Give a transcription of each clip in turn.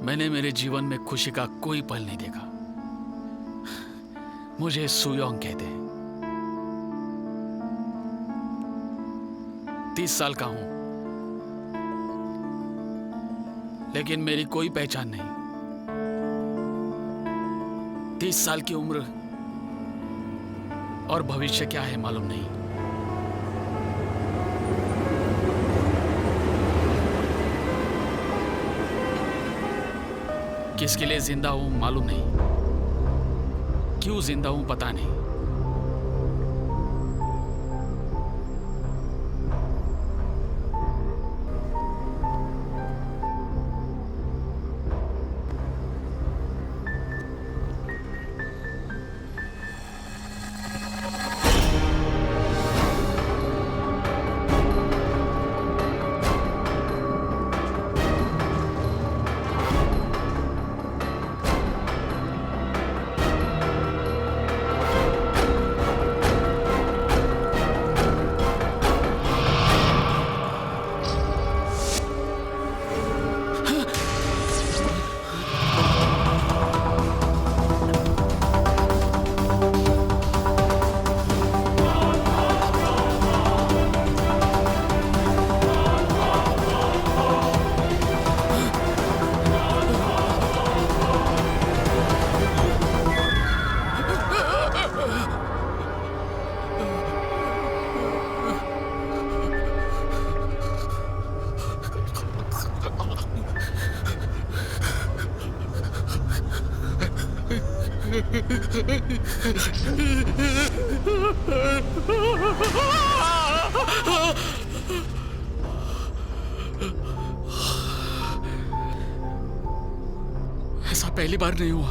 मैंने मेरे जीवन में खुशी का कोई पल नहीं देखा। मुझे सुयोंग कहते हैं। 30 साल का हूं, लेकिन मेरी कोई पहचान नहीं। 30 साल की उम्र और भविष्य क्या है मालूम नहीं। किसके लिए जिंदा हूं मालूम नहीं, क्यों जिंदा हूं पता नहीं। ऐसा पहली बार नहीं हुआ।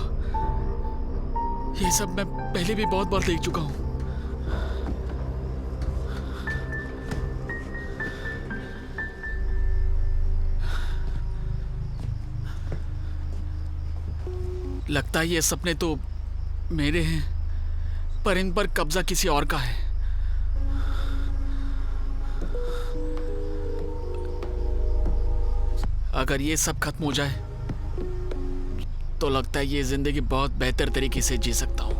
ये सब मैं पहले भी बहुत बार देख चुका हूं। लगता है ये सपने तो मेरे हैं, पर इन पर कब्जा किसी और का है। अगर ये सब खत्म हो जाए तो लगता है ये जिंदगी बहुत बेहतर तरीके से जी सकता हूं।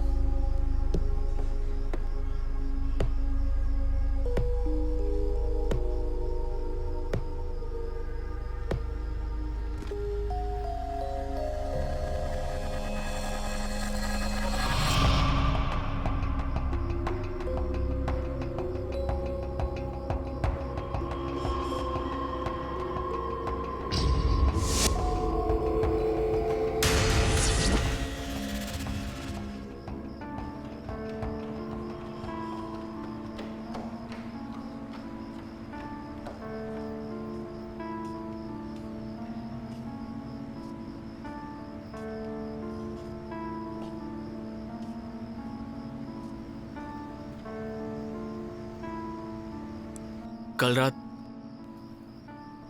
कल रात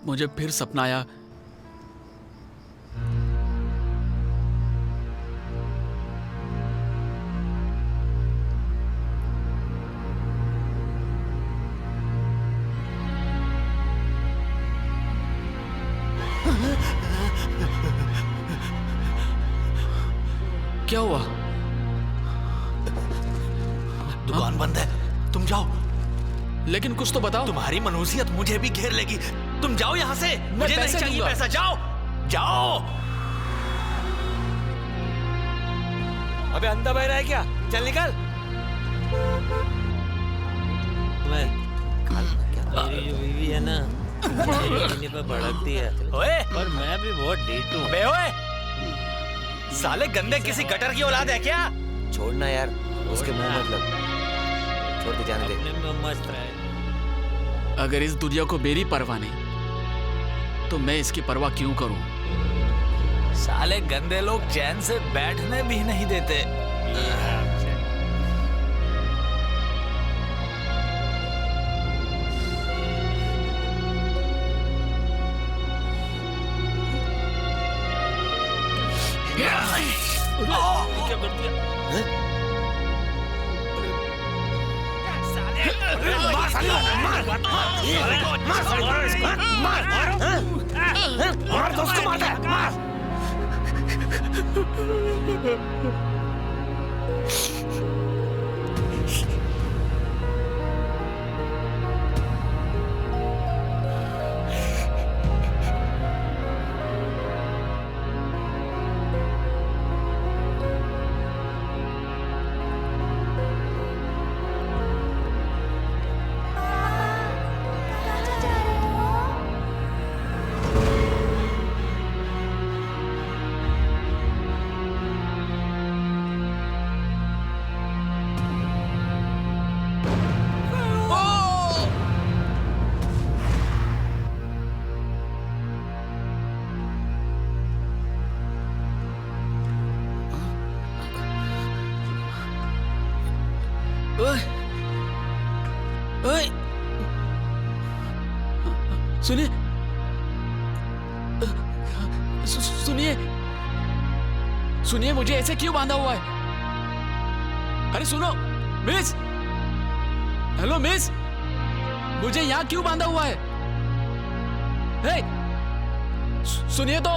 मुझे फिर सपना आया। क्या हुआ? दुकान बंद है, तुम जाओ। लेकिन कुछ तो बताओ। तुम्हारी मनहूसियत मुझे भी घेर लेगी। तुम जाओ यहाँ से। मुझे नहीं चाहिए पैसा। जाओ जाओ। अबे अंधा बह रहा है क्या? चल निकल। मैं मेरी जो बीवी है ना, मुझे पर भड़कती है। ओए, पर मैं भी बहुत ढीठ हूँ। बे ओए, साले गंदे किसी गटर की औलाद है क्या? छोड़ना यार, उसके मुंह मतलब छोड़ के जाने दे। अपने में मस्त रहे। अगर इस दुनिया को मेरी परवाह नहीं तो मैं इसकी परवाह क्यों करूं? साले गंदे लोग चैन से बैठने भी नहीं देते। क्या कर दिया? मार दोस्त को, मार। ओए, ओए, सुनिए, सुनिए, सुनिए, मुझे ऐसे क्यों बांधा हुआ है? अरे सुनो, मिस, हेलो मिस, मुझे यहाँ क्यों बांधा हुआ है? हे, सुनिए तो,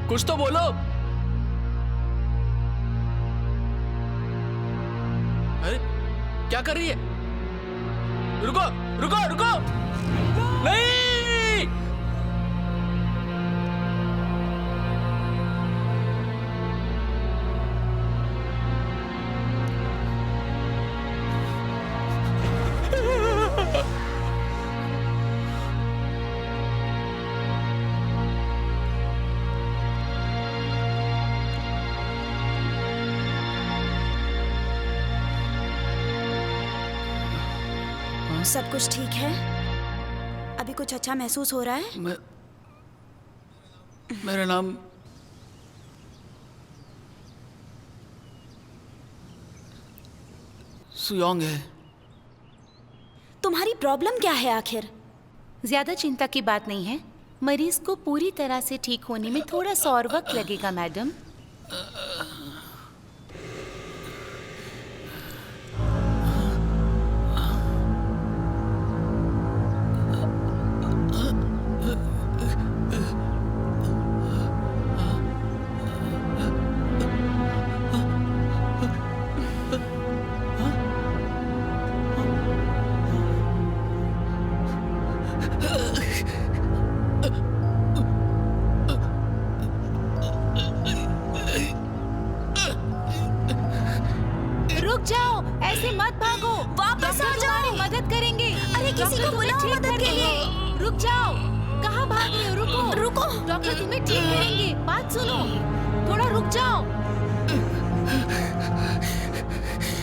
कुछ तो बोलो। अरे क्या कर रही है? रुको रुको रुको, नहीं। सब कुछ ठीक है? अभी कुछ अच्छा महसूस हो रहा है? मेरा नाम सुयोंग है। तुम्हारी प्रॉब्लम क्या है आखिर? ज्यादा चिंता की बात नहीं है। मरीज को पूरी तरह से ठीक होने में थोड़ा सा और वक्त लगेगा मैडम। रुक जाओ, ऐसे मत भागो। वापस आ जाओ। मदद करेंगे। अरे किसी को बुलाओ मदद के लिए। रुक जाओ, कहाँ भाग रहे हो? रुको रुको। डॉक्टर तुम्हें ठीक करेंगे। बात सुनो, थोड़ा रुक जाओ।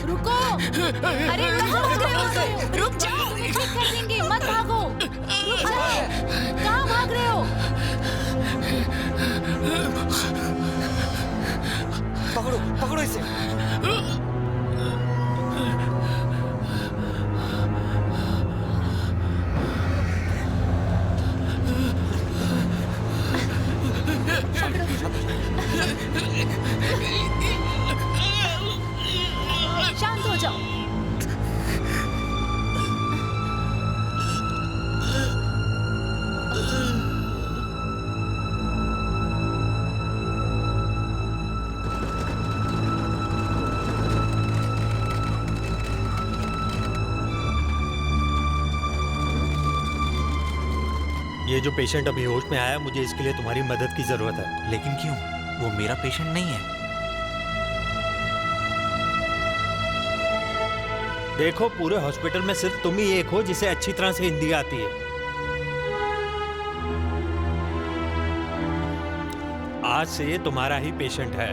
रुको, अरे कहाँ भाग रहे हो? रुक जाओ, तुम्हें ठीक कर देंगे। मत भागो, रुक जाओ। कहाँ भाग रहे हो? पकड़ो पकड़ो इसे। शांत हो जाओ। ये जो पेशेंट अभी होश में आया, मुझे इसके लिए तुम्हारी मदद की जरूरत है। लेकिन क्यों? वो मेरा पेशेंट नहीं है। देखो, पूरे हॉस्पिटल में सिर्फ तुम ही एक हो जिसे अच्छी तरह से हिंदी आती है। आज से ये तुम्हारा ही पेशेंट है।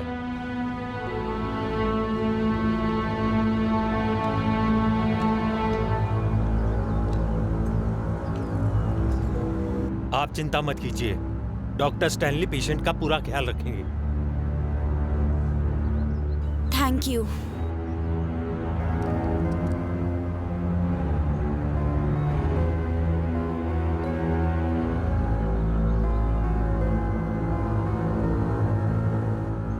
आप चिंता मत कीजिए, डॉक्टर स्टैनली पेशेंट का पूरा ख्याल रखेंगे। Thank you.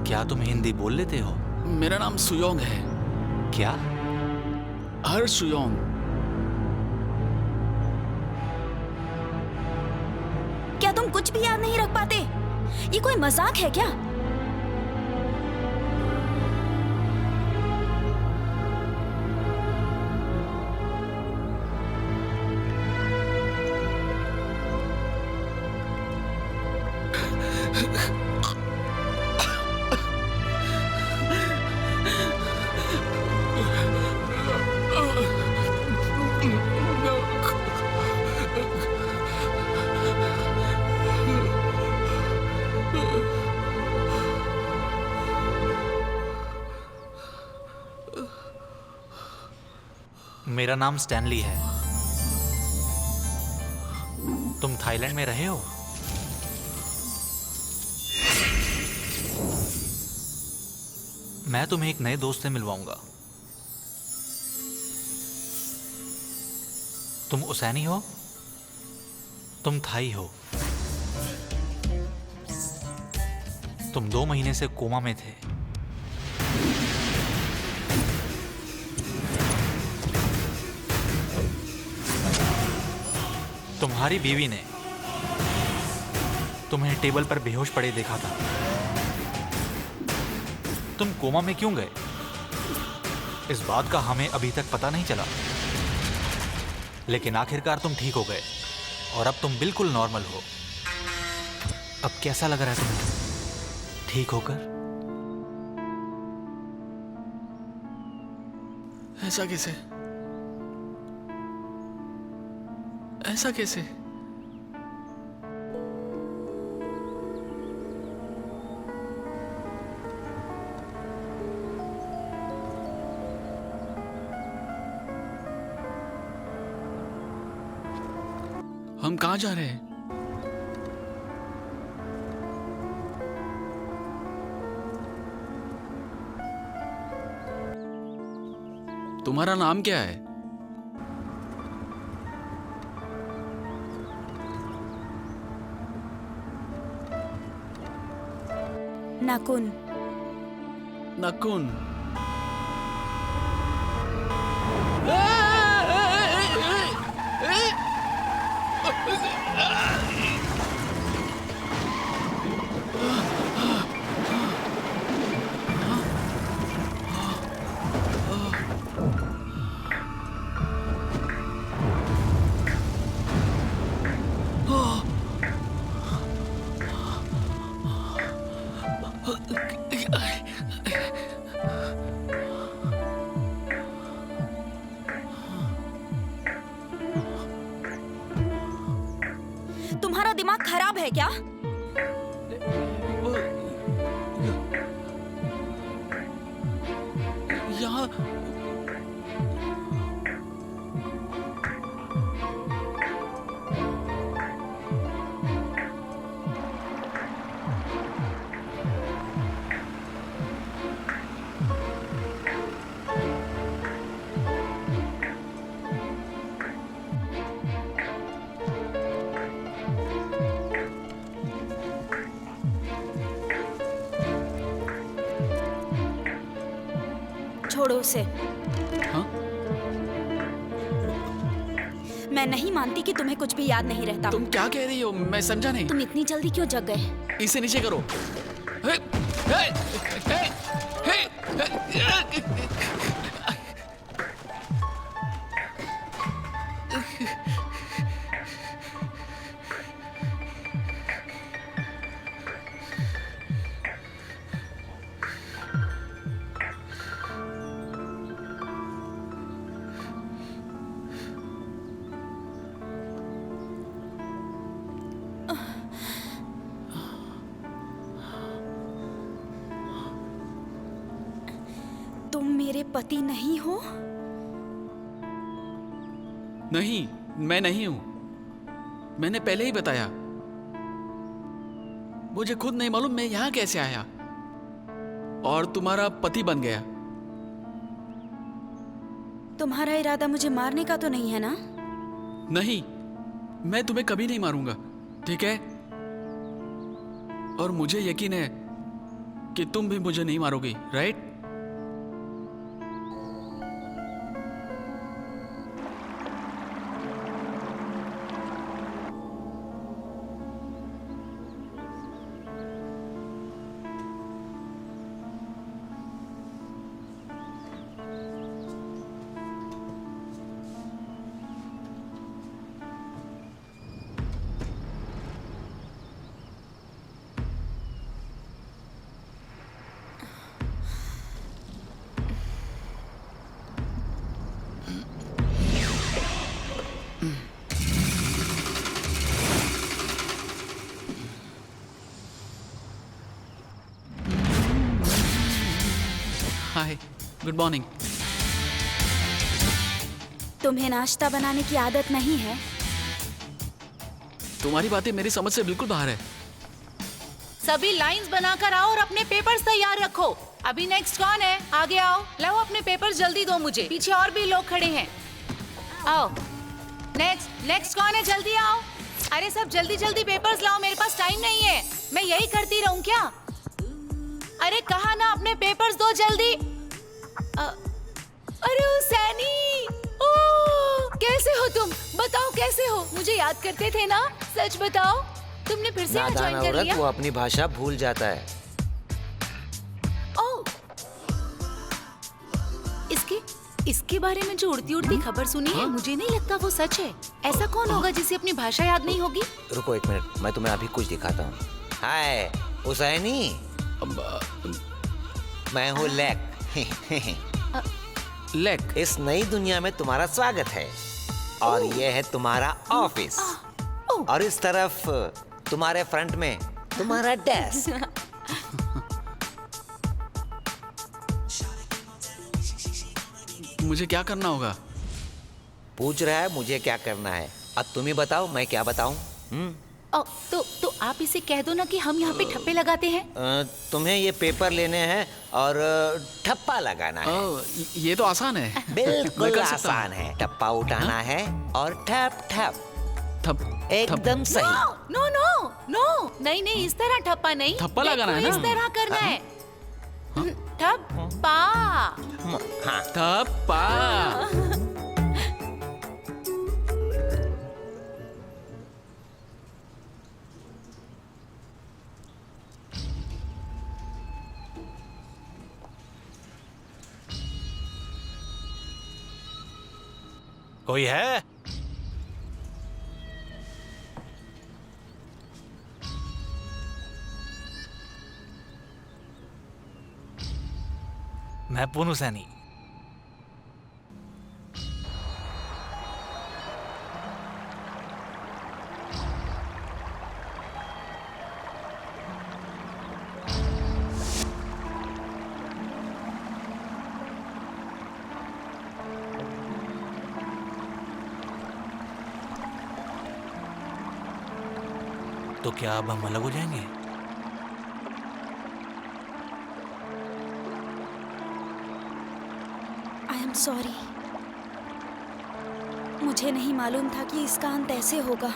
क्या तुम हिंदी बोल लेते हो? मेरा नाम सुयोंग है। क्या? हर सुयोंग। क्या तुम कुछ भी याद नहीं रख पाते? ये कोई मजाक है क्या? मेरा नाम स्टैनली है। तुम थाईलैंड में रहे हो? मैं तुम्हें एक नए दोस्त से मिलवाऊंगा। तुम उसैनी हो? तुम थाई हो? तुम 2 महीने से कोमा में थे। तुम्हारी बीवी ने तुम्हें टेबल पर बेहोश पड़े देखा था। तुम कोमा में क्यों गए? इस बात का हमें अभी तक पता नहीं चला, लेकिन आखिरकार तुम ठीक हो गए और अब तुम बिल्कुल नॉर्मल हो। अब कैसा लग रहा है तुम्हें ठीक होकर? ऐसा कैसे? ऐसा कैसे? हम कहाँ जा रहे हैं? तुम्हारा नाम क्या है? नाकुन। नकुन। तुम्हारा दिमाग खराब है क्या? यहाँ छोड़ो उसे। हाँ? मैं नहीं मानती कि तुम्हें कुछ भी याद नहीं रहता। तुम क्या कह रही हो? मैं समझा नहीं। तुम इतनी जल्दी क्यों जग गए? इसे नीचे करो। हे, हे, हे, हे, तुम मेरे पति नहीं हो? नहीं, मैं नहीं हूं। मैंने पहले ही बताया। मुझे खुद नहीं मालूम मैं यहां कैसे आया और तुम्हारा पति बन गया। तुम्हारा इरादा मुझे मारने का तो नहीं है ना? नहीं, मैं तुम्हें कभी नहीं मारूंगा, ठीक है? और मुझे यकीन है कि तुम भी मुझे नहीं मारोगी, राइट? हाय, गुड मॉर्निंग। तुम्हें नाश्ता बनाने की आदत नहीं है? तुम्हारी बातें मेरी समझ से बिल्कुल बाहर है। सभी लाइंस बनाकर आओ और अपने पेपर्स तैयार रखो। अभी नेक्स्ट कौन है? आगे आओ, लाओ अपने पेपर्स जल्दी दो मुझे, पीछे और भी लोग खड़े हैं। आओ, नेक्स्ट कौन है? जल्दी आओ। अरे सब जल्दी जल्दी पेपर्स लाओ, मेरे पास टाइम नहीं है। मैं यही करती रहूं क्या? अरे कहा ना, अपने पेपर्स दो जल्दी। अरे हुसैनी, ओह कैसे हो तुम? बताओ कैसे हो? मुझे याद करते थे ना? सच बताओ, तुमने फिर से यहाँ नादान ज्वाइन कर औरत लिया? वो अपनी भाषा भूल जाता है। ओह, इसके बारे में जो उड़ती उड़ती खबर सुनी है, मुझे नहीं लगता वो सच है। ऐसा कौन होगा जिसे अपनी भाषा याद नहीं होगी? रुको एक मिनट, मैं तुम्हें अभी कुछ दिखाता हूँ। हाय हुसैनी, मैं हूँ लेक। इस नई दुनिया में तुम्हारा स्वागत है और ये है तुम्हारा ऑफिस और इस तरफ तुम्हारे फ्रंट में तुम्हारा डेस्क। मुझे क्या करना होगा? पूछ रहा है मुझे क्या करना है, अब तुम ही बताओ मैं क्या बताऊं? तो आप इसे कह दो ना कि हम यहाँ पे ठप्पे लगाते हैं। तुम्हें ये पेपर लेने हैं और ठप्पा लगाना है। ये तो आसान है। मैं बिल्कुल कर सकता हूँ। आसान है। ठप्पा उठाना है और ठप ठप थप एकदम सही। नो नो नो, नहीं इस तरह ठप्पा नहीं, थप्पा लगाना है देखो, ना? इस तरह करना है। ठप्पा। हाँ थप्पा। कोई है? मैं पूनू सैनी। तो क्या अब हम अलग हो जाएंगे? आई एम सॉरी, मुझे नहीं मालूम था कि इसका अंत ऐसे होगा।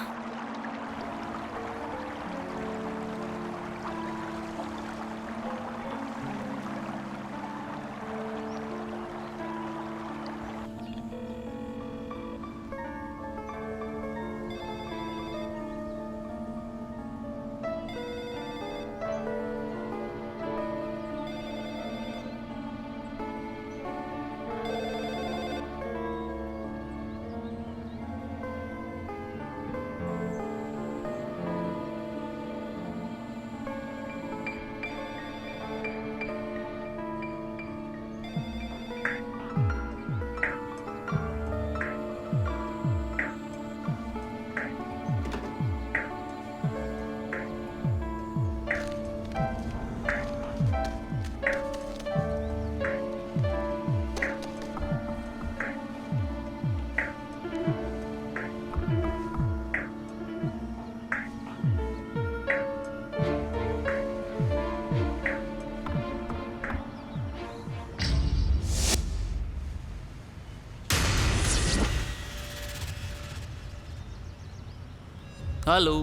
हेलो,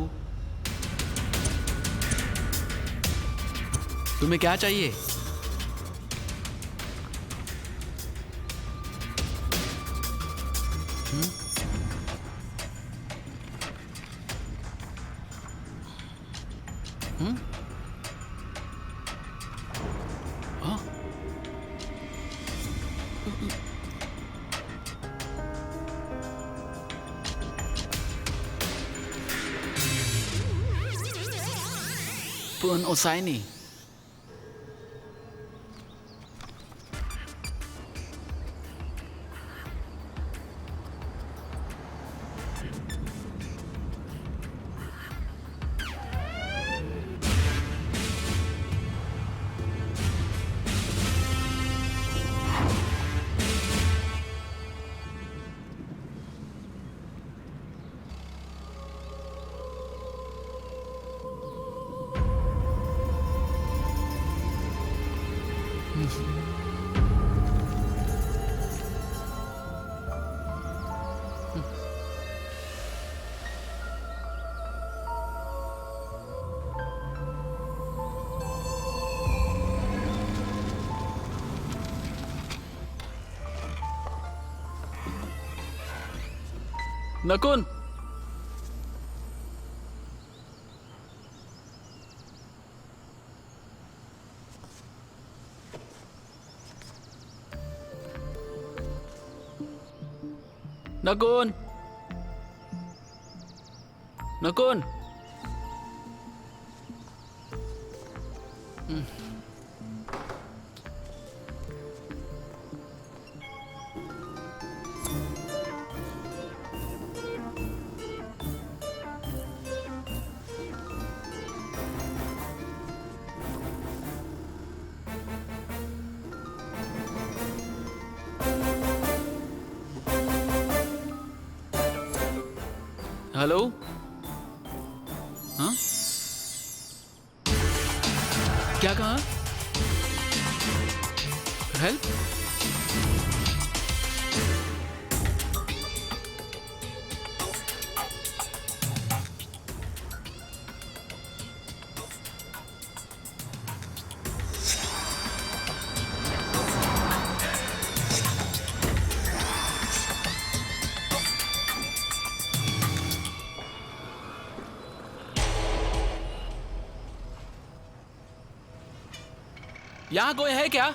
तुम्हें क्या चाहिए? हाँ? पुन ओसाइनी। नकुन नकुन नकुन हेलो हाँ क्या कहा हेल्प यहाँ कोई है क्या?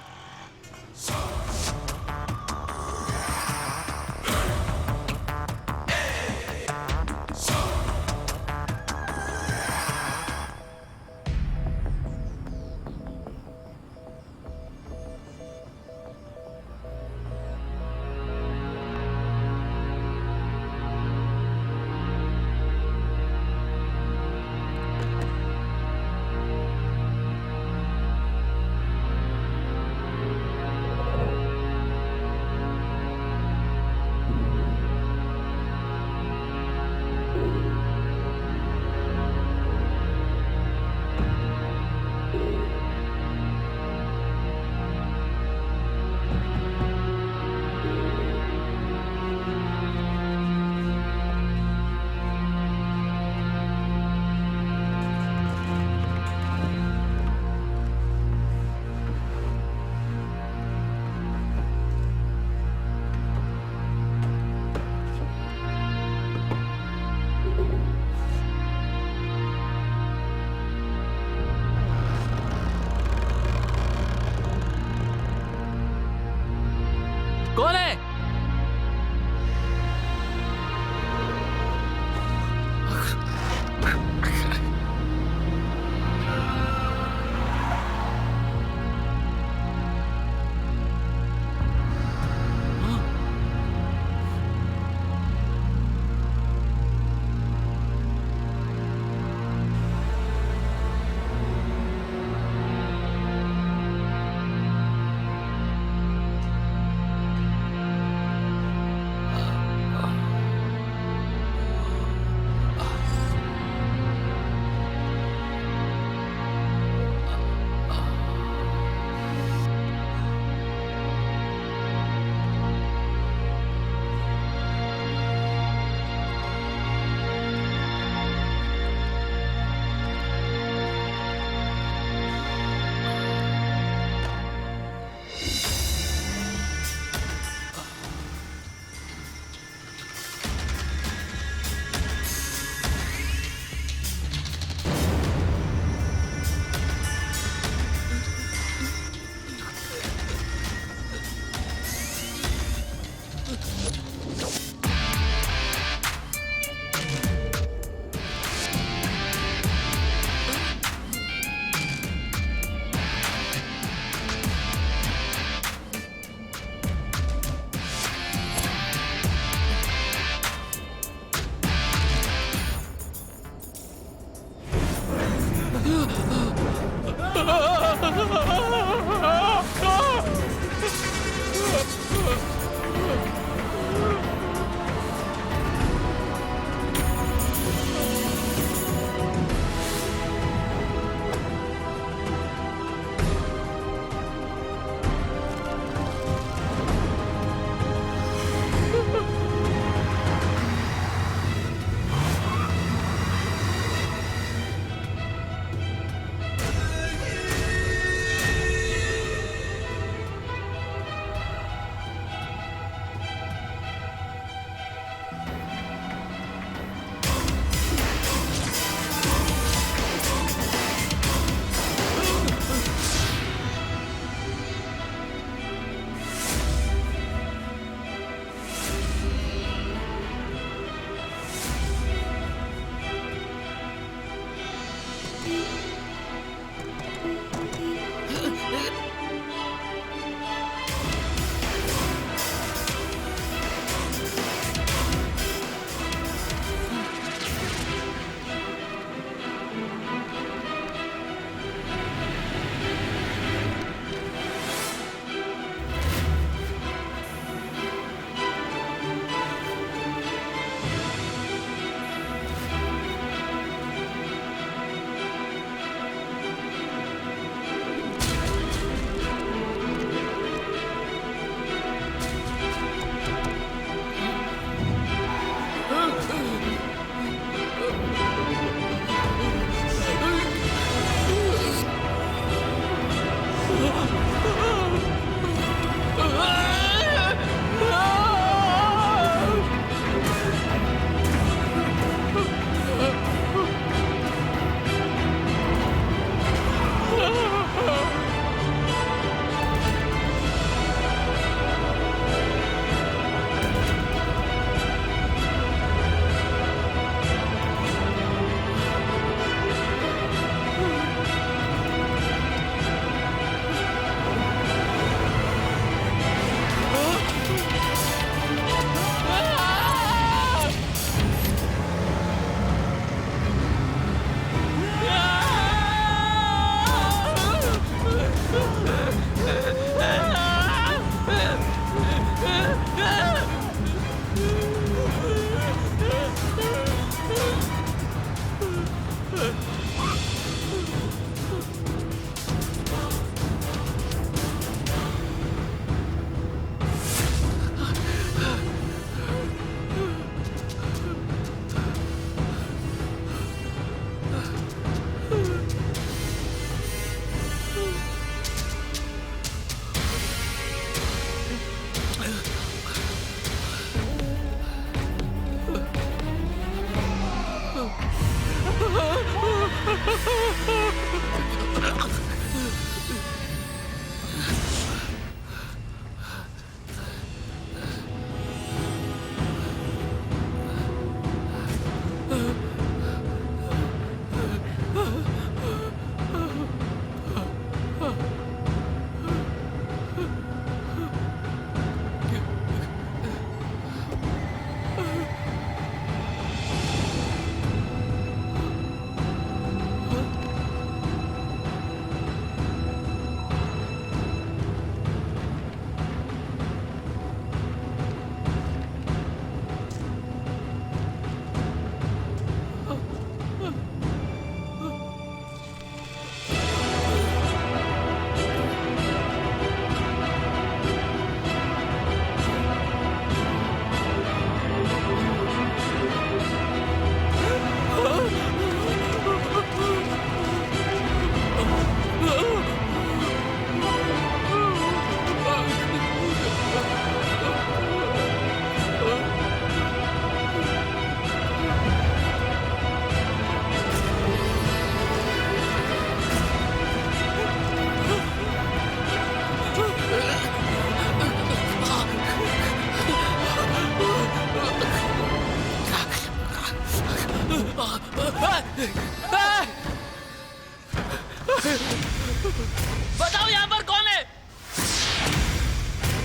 बताओ यहाँ पर कौन है?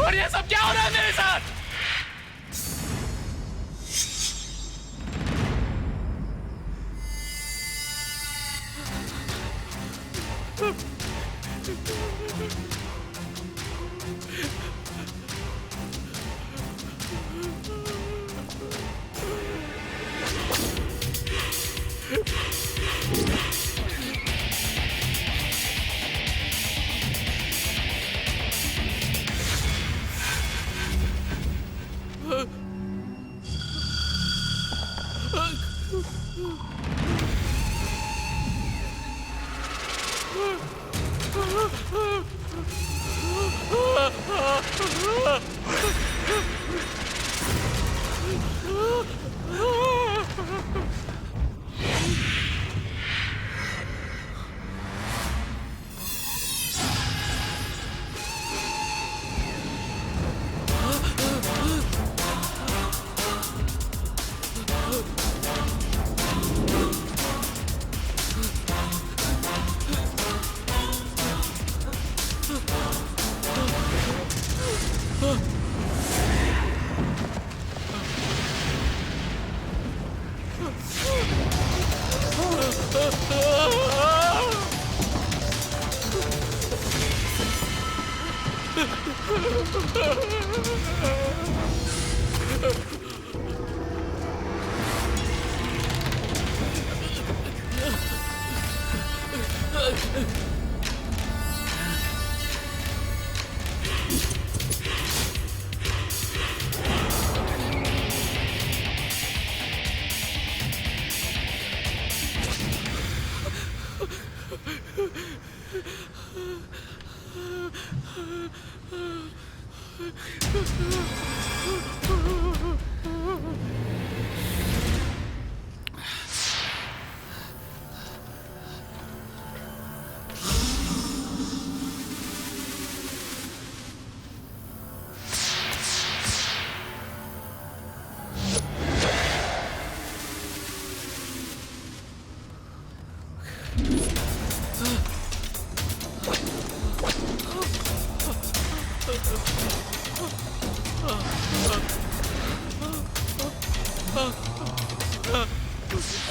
और ये सब क्या हो रहा है मेरे साथ?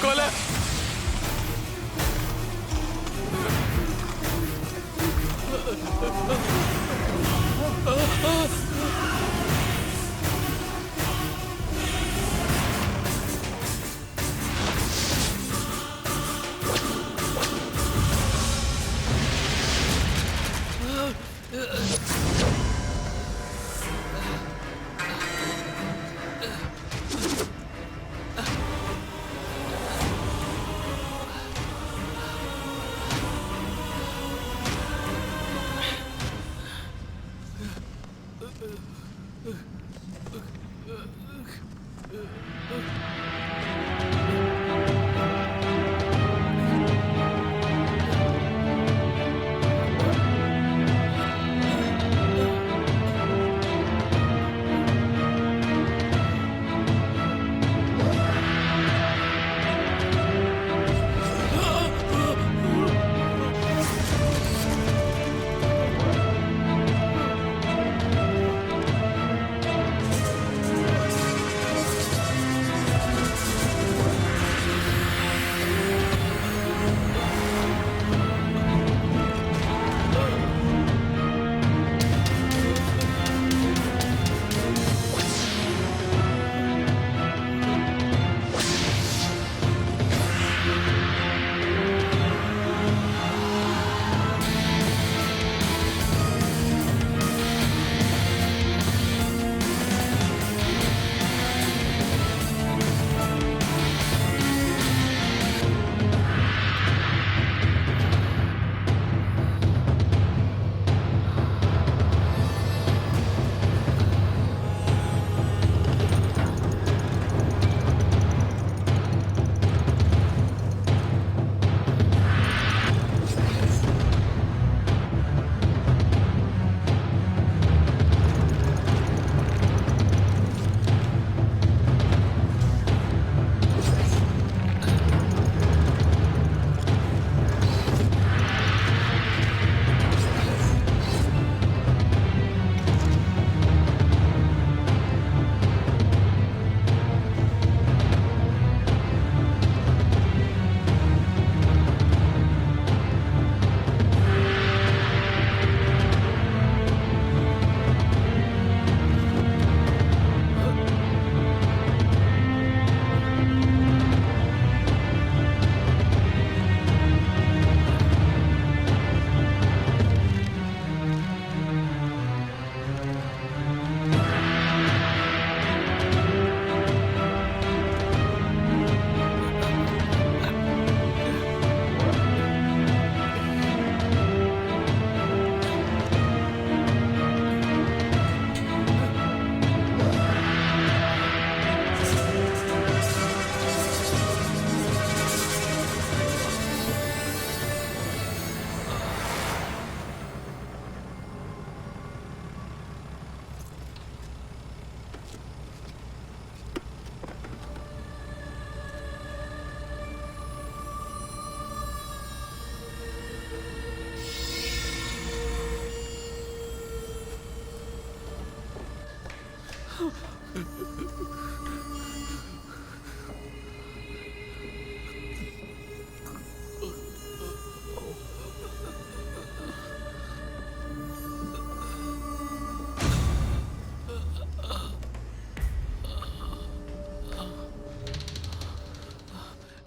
खोला।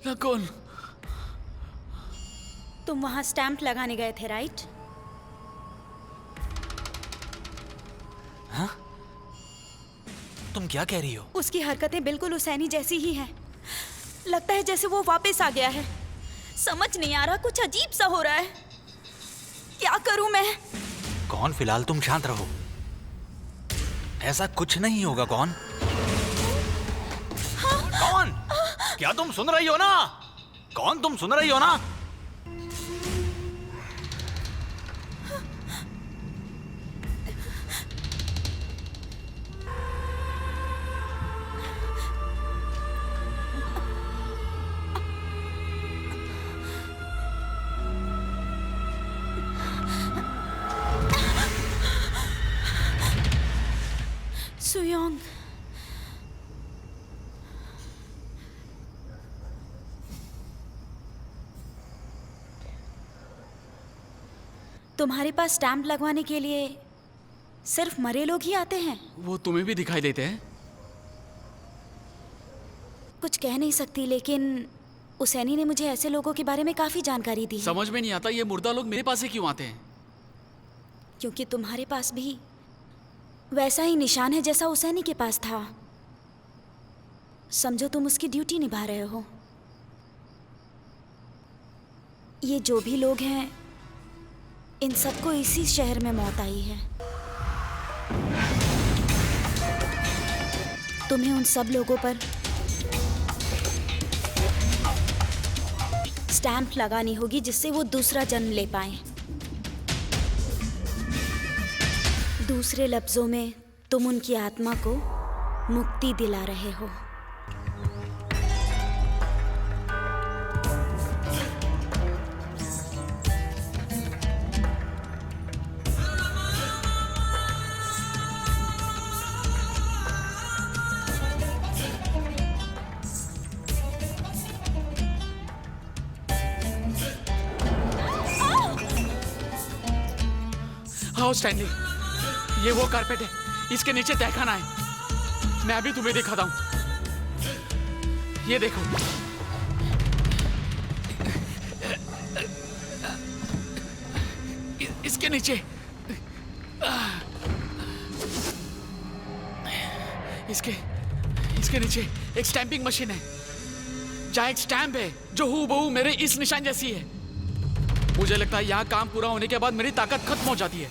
नकुल, तुम वहां स्टैंप लगाने गए थे, राइट? तुम क्या कह रही हो? उसकी हरकतें बिल्कुल हुसैनी जैसी ही हैं। लगता है जैसे वो वापस आ गया है। समझ नहीं आ रहा, कुछ अजीब सा हो रहा है। क्या करूं मैं? कौन, फिलहाल तुम शांत रहो। ऐसा कुछ नहीं होगा। कौन? कौन? क्या तुम सुन रही हो ना? कौन, तुम सुन रही हो ना? सुयोंग, तुम्हारे पास स्टैंप लगवाने के लिए सिर्फ मरे लोग ही आते हैं? वो तुम्हें भी दिखाई देते हैं? कुछ कह नहीं सकती, लेकिन हुसैनी ने मुझे ऐसे लोगों के बारे में काफी जानकारी दी है। समझ में नहीं आता ये मुर्दा लोग मेरे पास ही क्यों आते हैं? क्योंकि तुम्हारे पास भी वैसा ही निशान है जैसा हुसैनी के पास था। समझो तुम उसकी ड्यूटी निभा रहे हो। ये जो भी लोग हैं, इन सबको इसी शहर में मौत आई है। तुम्हें उन सब लोगों पर स्टैंप लगानी होगी जिससे वो दूसरा जन्म ले पाए। दूसरे लफ्जों में, तुम उनकी आत्मा को मुक्ति दिला रहे हो। आओ स्टैनली, ये वो कारपेट है, इसके नीचे तहखाना है। मैं अभी तुम्हें दिखाता हूं। ये देखो, इसके नीचे इसके नीचे एक स्टैंपिंग मशीन है, जहां एक स्टैंप है जो हूबहू मेरे इस निशान जैसी है। मुझे लगता है यहाँ काम पूरा होने के बाद मेरी ताकत खत्म हो जाती है।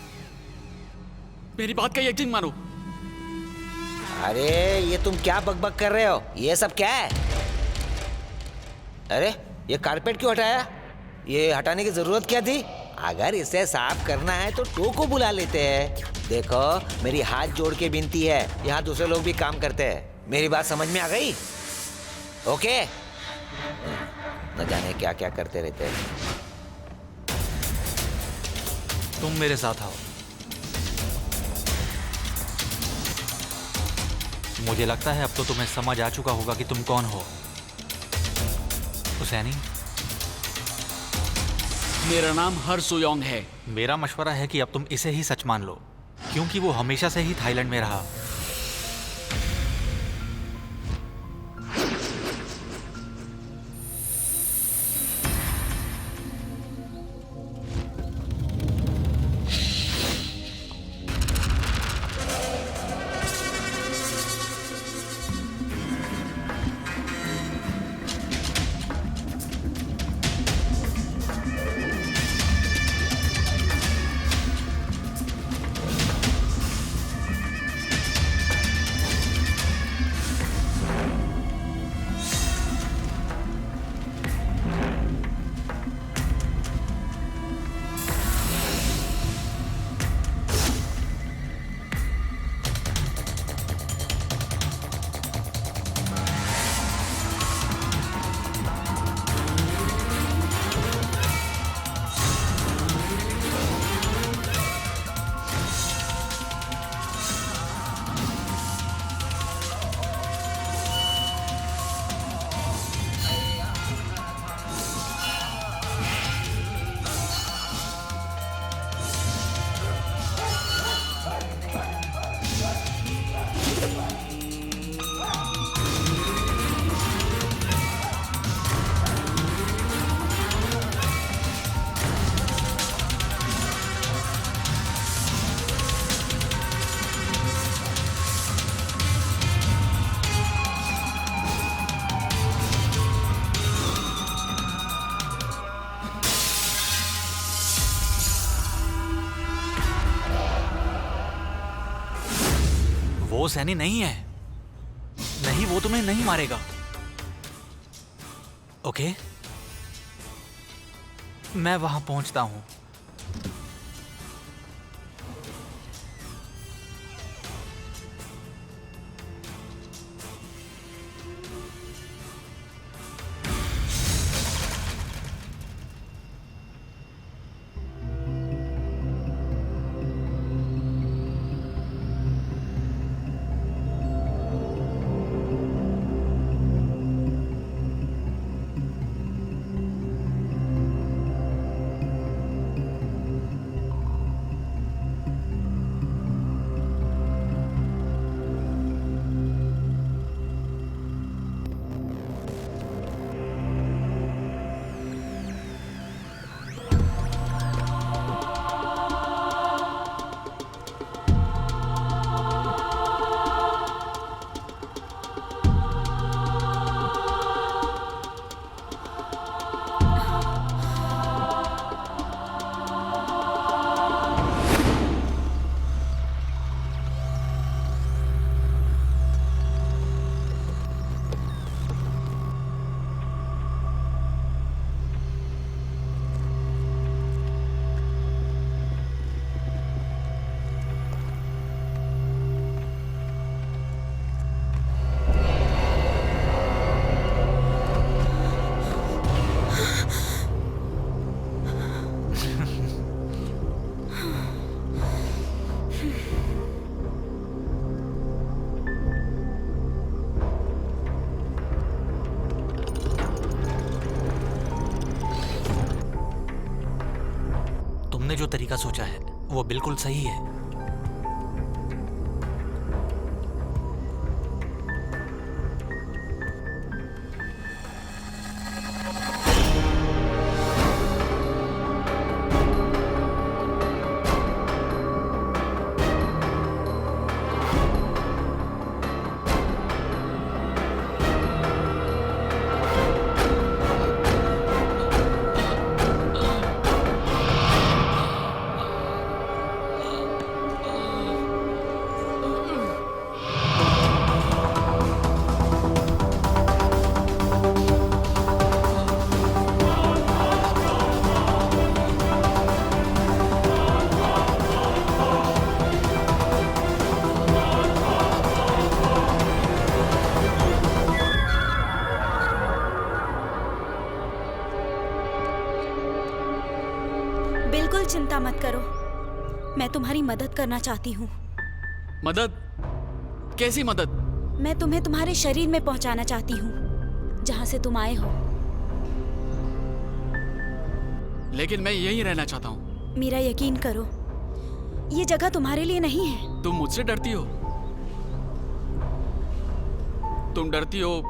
मेरी बात का यकीन मानो। अरे ये तुम क्या बकबक कर रहे हो? ये सब क्या है? अरे ये कारपेट क्यों हटाया? ये हटाने की जरूरत क्या थी? अगर इसे साफ करना है तो टो को बुला लेते हैं। देखो, मेरी हाथ जोड़ के विनती है, यहाँ दूसरे लोग भी काम करते हैं। मेरी बात समझ में आ गई? ओके? न जाने क्या क्या करते रहते हैं। तुम मेरे साथ आओ। मुझे लगता है अब तो तुम्हें समझ आ चुका होगा कि तुम कौन हो। हुसैनी, मेरा नाम हर सुयोंग है। मेरा मशवरा है कि अब तुम इसे ही सच मान लो, क्योंकि वो हमेशा से ही थाईलैंड में रहा। वो सैनी नहीं है। नहीं, वो तुम्हें नहीं मारेगा। ओके, मैं वहां पहुंचता हूं। तुमने जो तरीका सोचा है वो बिल्कुल सही है। बिल्कुल चिंता मत करो, मैं तुम्हारी मदद करना चाहती हूँ। मदद? कैसी मदद? मैं तुम्हें तुम्हारे शरीर में पहुँचाना चाहती हूँ, जहाँ से तुम आए हो। लेकिन मैं यहीं रहना चाहता हूँ। मेरा यकीन करो, ये जगह तुम्हारे लिए नहीं है। तुम मुझसे डरती हो? तुम डरती हो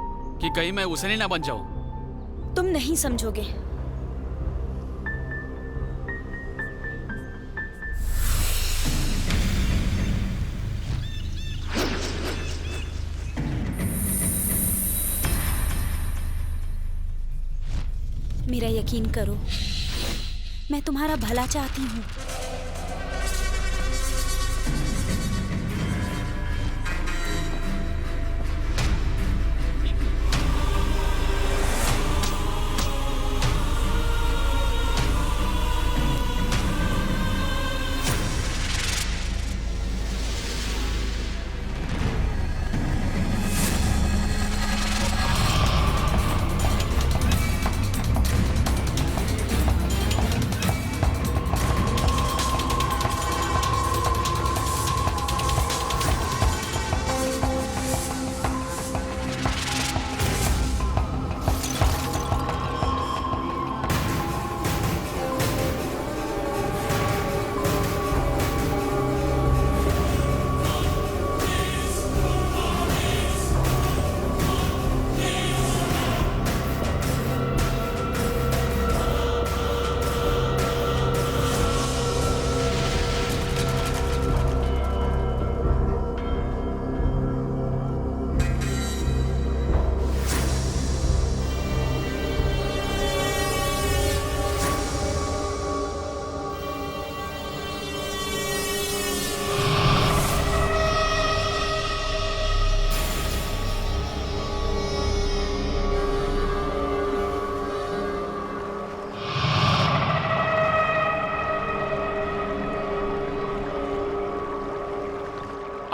कि कहीं मैं उसे नहीं ना बन जाऊं? तुम नहीं समझोगे। मेरा यकीन करो, मैं तुम्हारा भला चाहती हूँ।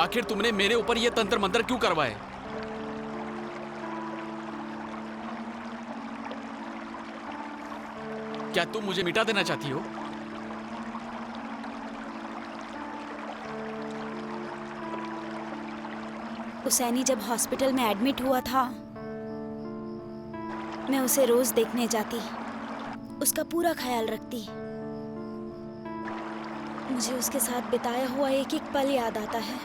आखिर तुमने मेरे ऊपर ये तंत्र मंत्र क्यों करवाए? क्या तुम मुझे मिटा देना चाहती हो? हुसैनी जब हॉस्पिटल में एडमिट हुआ था, मैं उसे रोज देखने जाती, उसका पूरा ख्याल रखती। मुझे उसके साथ बिताया हुआ एक एक पल याद आता है।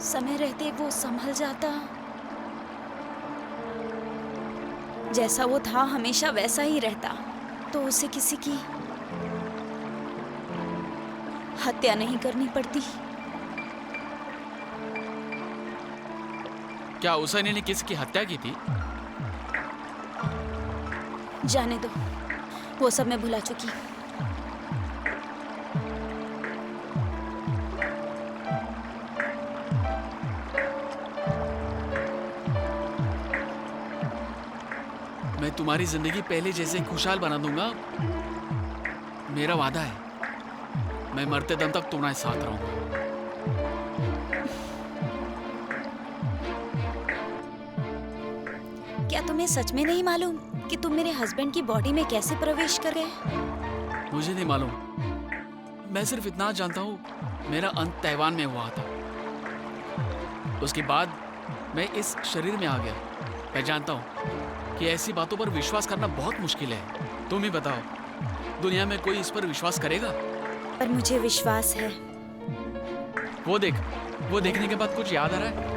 समय रहते वो संभल जाता, जैसा वो था हमेशा वैसा ही रहता, तो उसे किसी की हत्या नहीं करनी पड़ती। क्या हुसैनी ने किसी की हत्या की थी? जाने दो, वो सब मैं भुला चुकी। मैं तुम्हारी जिंदगी पहले जैसे खुशहाल बना दूंगा, मेरा वादा है। मैं मरते दम तक तुम्हारे साथ रहूंगा। क्या तुम्हें सच में नहीं मालूम कि तुम मेरे हस्बैंड की बॉडी में कैसे प्रवेश कर गए? मुझे नहीं मालूम, मैं सिर्फ इतना जानता हूँ, मेरा अंत तैवान में हुआ था। उसके बाद मैं इस शरीर में आ गया। मैं जानता हूँ कि ऐसी बातों पर विश्वास करना बहुत मुश्किल है। तुम ही बताओ, दुनिया में कोई इस पर विश्वास करेगा? पर मुझे विश्वास है। वो देख, वो देखने के बाद कुछ याद आ रहा है?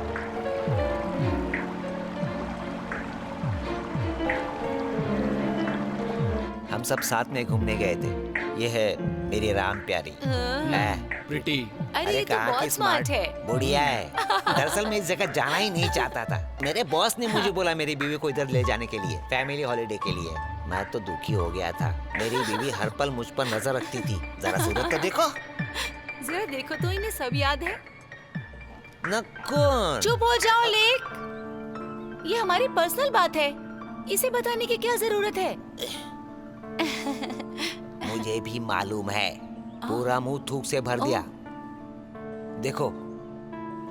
हम सब साथ में घूमने गए थे। ये है मेरी राम प्यारी। प्रीति। अरे ये तो कहाँ की बहुत स्मार्ट है। बुढ़िया है। दरअसल मैं इस जगह जाना ही नहीं चाहता था। मेरे बॉस ने मुझे बोला मेरी बीवी को इधर ले जाने के लिए, फैमिली हॉलिडे के लिए। मैं तो दुखी हो गया था। मेरी बीवी हर पल मुझ पर नजर रखती थी। जरा सूरत तो देखो। जरा देखो तो, इन्हें सब याद है। न कौन? चुप हो जाओ लेक, ये हमारी पर्सनल बात है, इसे बताने की क्या जरूरत है? मुझे भी मालूम है। पूरा मुंह थूक से भर दिया। देखो,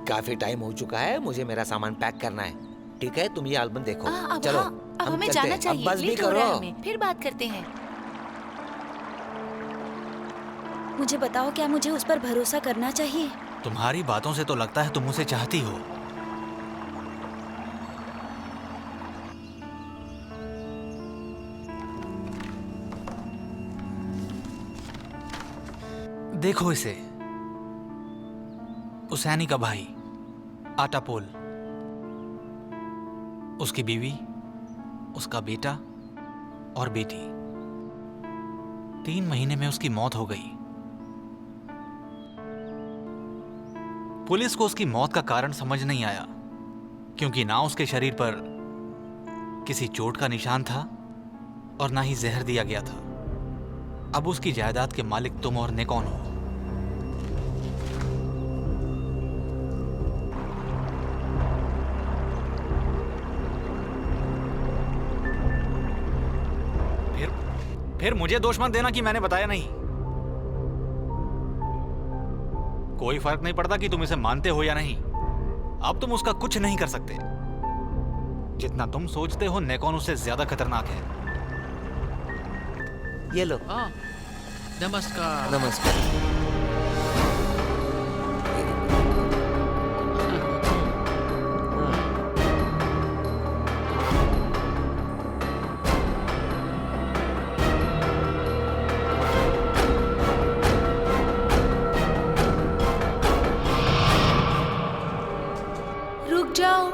काफी टाइम हो चुका है, मुझे मेरा सामान पैक करना है। ठीक है, तुम ये एल्बम देखो। अब चलो, अब हम हमें चलते जाना हैं। चाहिए। अब बस भी लेट हो रहा है करो। हमें, फिर बात करते हैं। मुझे बताओ, क्या मुझे उस पर भरोसा करना चाहिए? तुम्हारी बातों से तो लगता है तुम उसे चाहती हो। देखो इसे, हुसैनी का भाई आटापोल, उसकी बीवी, उसका बेटा और बेटी। 3 महीने में उसकी मौत हो गई। पुलिस को उसकी मौत का कारण समझ नहीं आया, क्योंकि ना उसके शरीर पर किसी चोट का निशान था और ना ही जहर दिया गया था। अब उसकी जायदाद के मालिक तुम और नेकॉन हो। फिर मुझे दोष मत देना कि मैंने बताया नहीं। कोई फर्क नहीं पड़ता कि तुम इसे मानते हो या नहीं। अब तुम उसका कुछ नहीं कर सकते। जितना तुम सोचते हो, नेकॉन उससे ज्यादा खतरनाक है। ये लो। हाँ, नमस्कार। नमस्कार। रुक जाओ,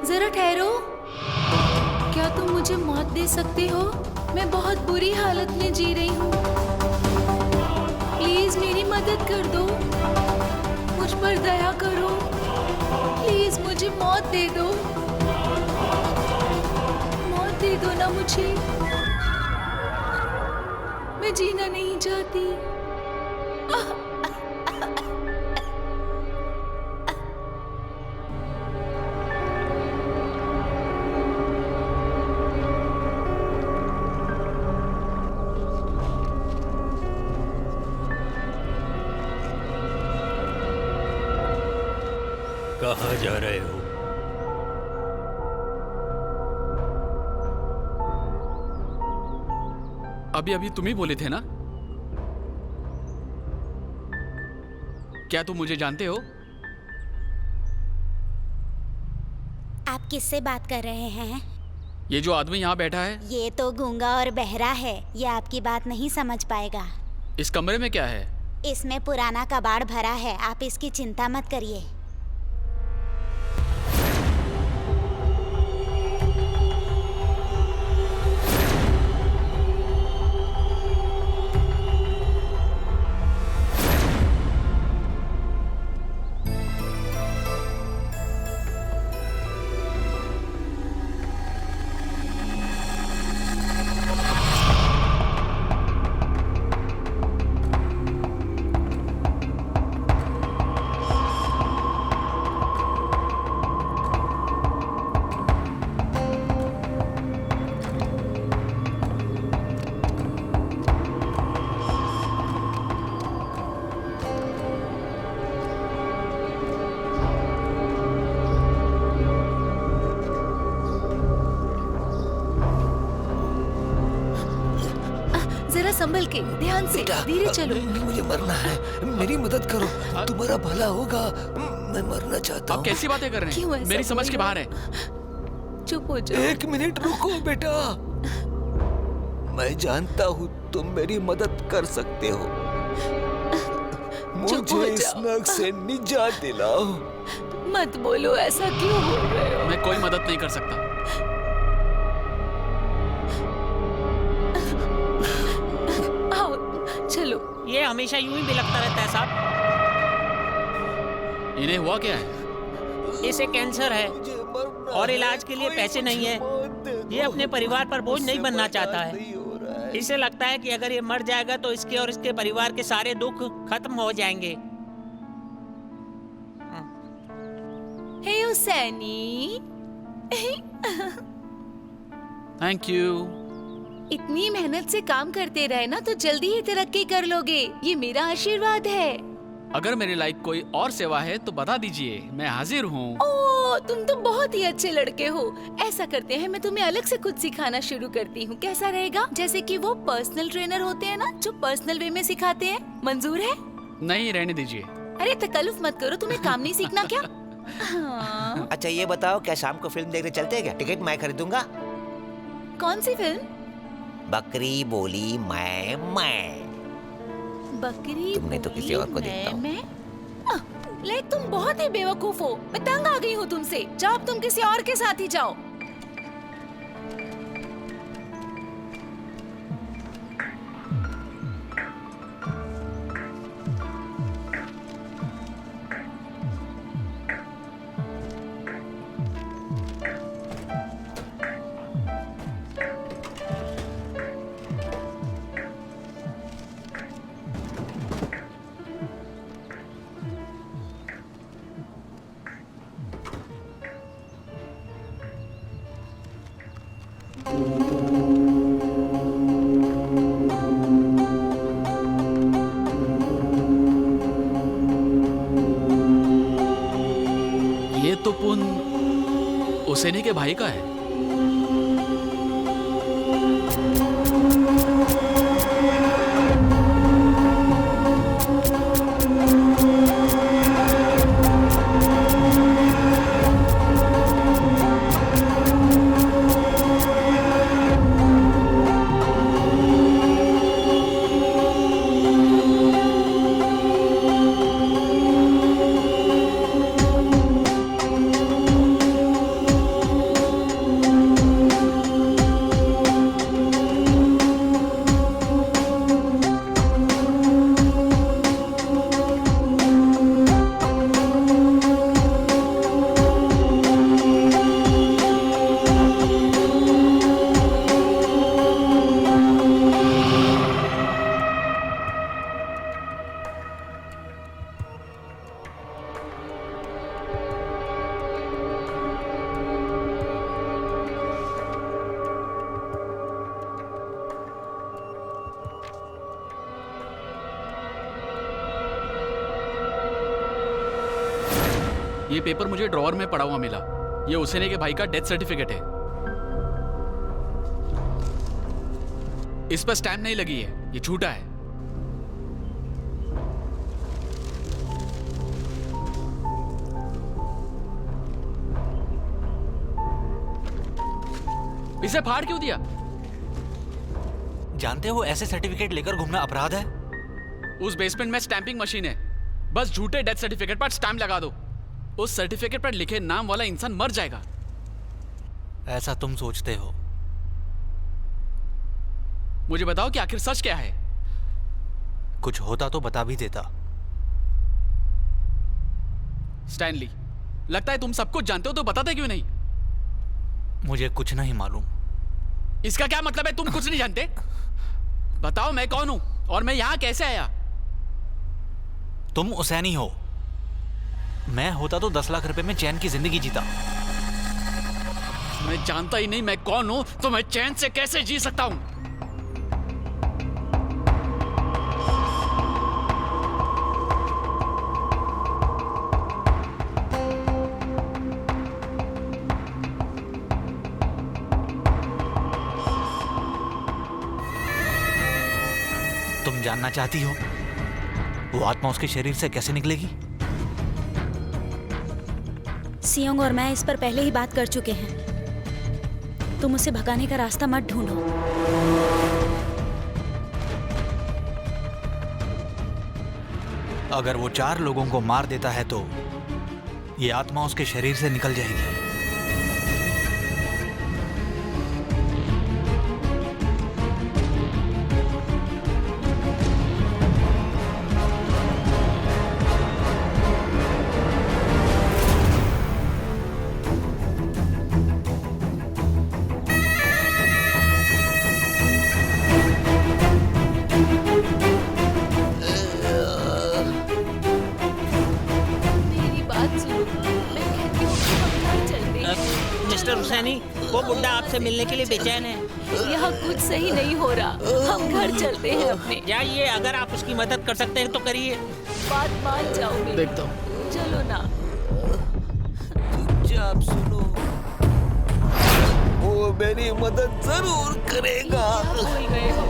जरा ठहरो। क्या तुम मुझे मौत दे सकते हो? मैं बहुत बुरी हालत में जी रही हूँ। प्लीज मेरी मदद कर दो, मुझ पर दया करो। प्लीज मुझे मौत दे दो, मौत दे दो ना मुझे। मैं जीना नहीं चाहती। कहाँ जा रहे हो? अभी अभी तुम ही बोले थे ना? क्या तुम मुझे जानते हो? आप किससे बात कर रहे हैं? ये जो आदमी यहाँ बैठा है, ये तो गूंगा और बहरा है, ये आपकी बात नहीं समझ पाएगा। इस कमरे में क्या है? इसमें पुराना कबाड़ भरा है, आप इसकी चिंता मत करिए। जरा संभल के, ध्यान से, धीरे चलो। मुझे मरना है, मेरी मदद करो, तुम्हारा भला होगा। मैं मरना चाहता आप हूँ। कैसी बातें कर रहे क्यों हैं? ऐसा मेरी समझ बोल के रहे बाहर है। चुप हो जाओ। 1 मिनट रुको बेटा, मैं जानता हूँ तुम मेरी मदद कर सकते हो। चुप हो मुझे इस जाओ। नर्क से निजात दिलाओ। मत बोलो, ऐसा क्यों बोल रहे हो? मैं कोई मदद नहीं कर सकता। आओ, चलो। ये हमेशा यूं ही बिलखता रहता है साहब। इन्हें हुआ क्या है? इसे कैंसर है मुझे मरना और है, इलाज के लिए कोई पैसे नहीं मुझे है। मौत दे दो। ये अपने परिवार पर बोझ नहीं मुझसे बनना चाहता बर्दाश्त है। नहीं हो रहा है। इसे लगता है कि अगर ये मर जाएगा तो इसके और इसके परिवार के सारे दुख खत्म हो जाएंगे। हे हुसैनी, थैंक यू। इतनी मेहनत से काम करते रहे ना तो जल्दी ही तरक्की कर लोगे, ये मेरा आशीर्वाद है। अगर मेरे लायक कोई और सेवा है तो बता दीजिए, मैं हाजिर हूँ। ओह, तुम तो बहुत ही अच्छे लड़के हो। ऐसा करते हैं, मैं तुम्हें अलग से कुछ सिखाना शुरू करती हूँ, कैसा रहेगा? जैसे कि वो पर्सनल ट्रेनर होते हैं ना, जो पर्सनल वे में सिखाते हैं। मंजूर है? नहीं, रहने दीजिए। अरे तकल्लुफ मत करो, तुम्हें काम नहीं सीखना क्या? हाँ। अच्छा ये बताओ, क्या शाम को फिल्म देखने चलते हैं क्या? टिकट मैं खरीदूंगा। कौन सी फिल्म? बकरी बोली मैं। बकरी तुमने तो किसी और को बोली देखता हूँ। मैं ले, तुम बहुत ही बेवकूफ हो। मैं तंग आ गई हूँ तुमसे। जाओ, अब तुम किसी और के साथ ही जाओ। ये तो पुन हुसैनी के भाई का है। ये पेपर मुझे ड्रॉअर में पड़ा हुआ मिला। ये हुसैनी के भाई का डेथ सर्टिफिकेट है। इस पर स्टैम्प नहीं लगी है, ये झूठा है। इसे फाड़ क्यों दिया? जानते हो ऐसे सर्टिफिकेट लेकर घूमना अपराध है। उस बेसमेंट में स्टैंपिंग मशीन है, बस झूठे डेथ सर्टिफिकेट पर स्टैम्प लगा दो। उस सर्टिफिकेट पर लिखे नाम वाला इंसान मर जाएगा। ऐसा तुम सोचते हो? मुझे बताओ कि आखिर सच क्या है? कुछ होता तो बता भी देता। स्टैनली, लगता है तुम सब कुछ जानते हो तो बताते क्यों नहीं? मुझे कुछ नहीं मालूम। इसका क्या मतलब है तुम कुछ नहीं जानते? बताओ मैं कौन हूं और मैं यहां कैसे आया? तुम हुसैनी हो। मैं होता तो 10 लाख रुपए में चैन की जिंदगी जीता। मैं जानता ही नहीं मैं कौन हूं तो मैं चैन से कैसे जी सकता हूं? तुम जानना चाहती हो वो आत्मा उसके शरीर से कैसे निकलेगी? सियोंग और मैं इस पर पहले ही बात कर चुके हैं। तुम उसे भगाने का रास्ता मत ढूंढो। अगर वो 4 लोगों को मार देता है तो ये आत्मा उसके शरीर से निकल जाएगी। मेरी बात सुनो, मैं कहती हूँ कि हम घर चलते हैं। मिस्टर हुसैनी, वो बुड्ढा आपसे मिलने के लिए बेचैन है। यहाँ कुछ सही नहीं हो रहा, हम घर चलते हैं अपने। जाइए, अगर आप उसकी मदद कर सकते हैं तो करिए। बात मान जाओ मेरी। देखता हूं। चलो ना। चुपचाप सुनो, वो मेरी मदद जरूर करेगा। भूल गए हो।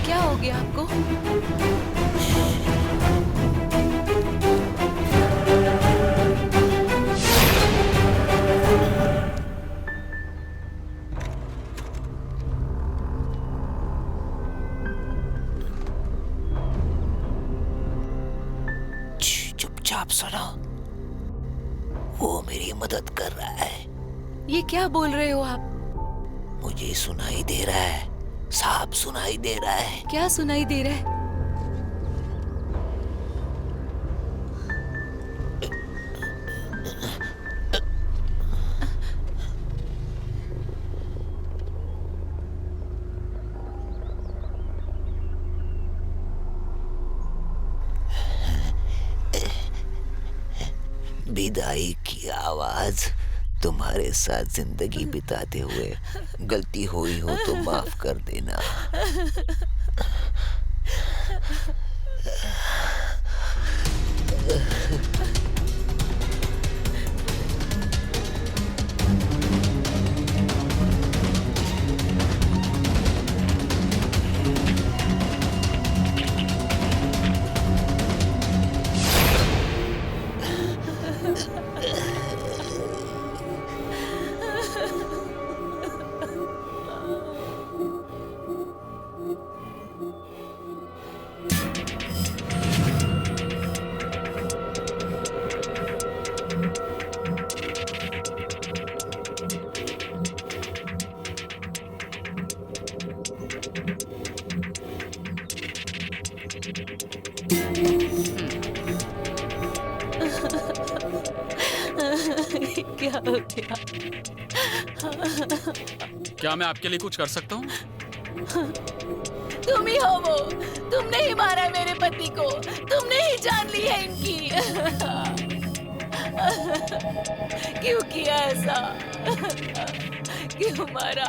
क्या हो गया आपको? चुपचाप सुनो, वो मेरी मदद कर रहा है। ये क्या बोल रहे हो आप? मुझे सुनाई दे रहा है, साफ सुनाई दे रहा है। क्या सुनाई दे रहा है? विदाई की आवाज। तुम्हारे साथ जिंदगी बिताते हुए गलती हुई हो तो माफ कर देना। क्या हो गया? क्या मैं आपके लिए कुछ कर सकता हूँ? तुम ही हो वो, तुमने ही मारा मेरे पति को, तुमने ही जान ली है इनकी। क्यों किया ऐसा? क्यों मारा?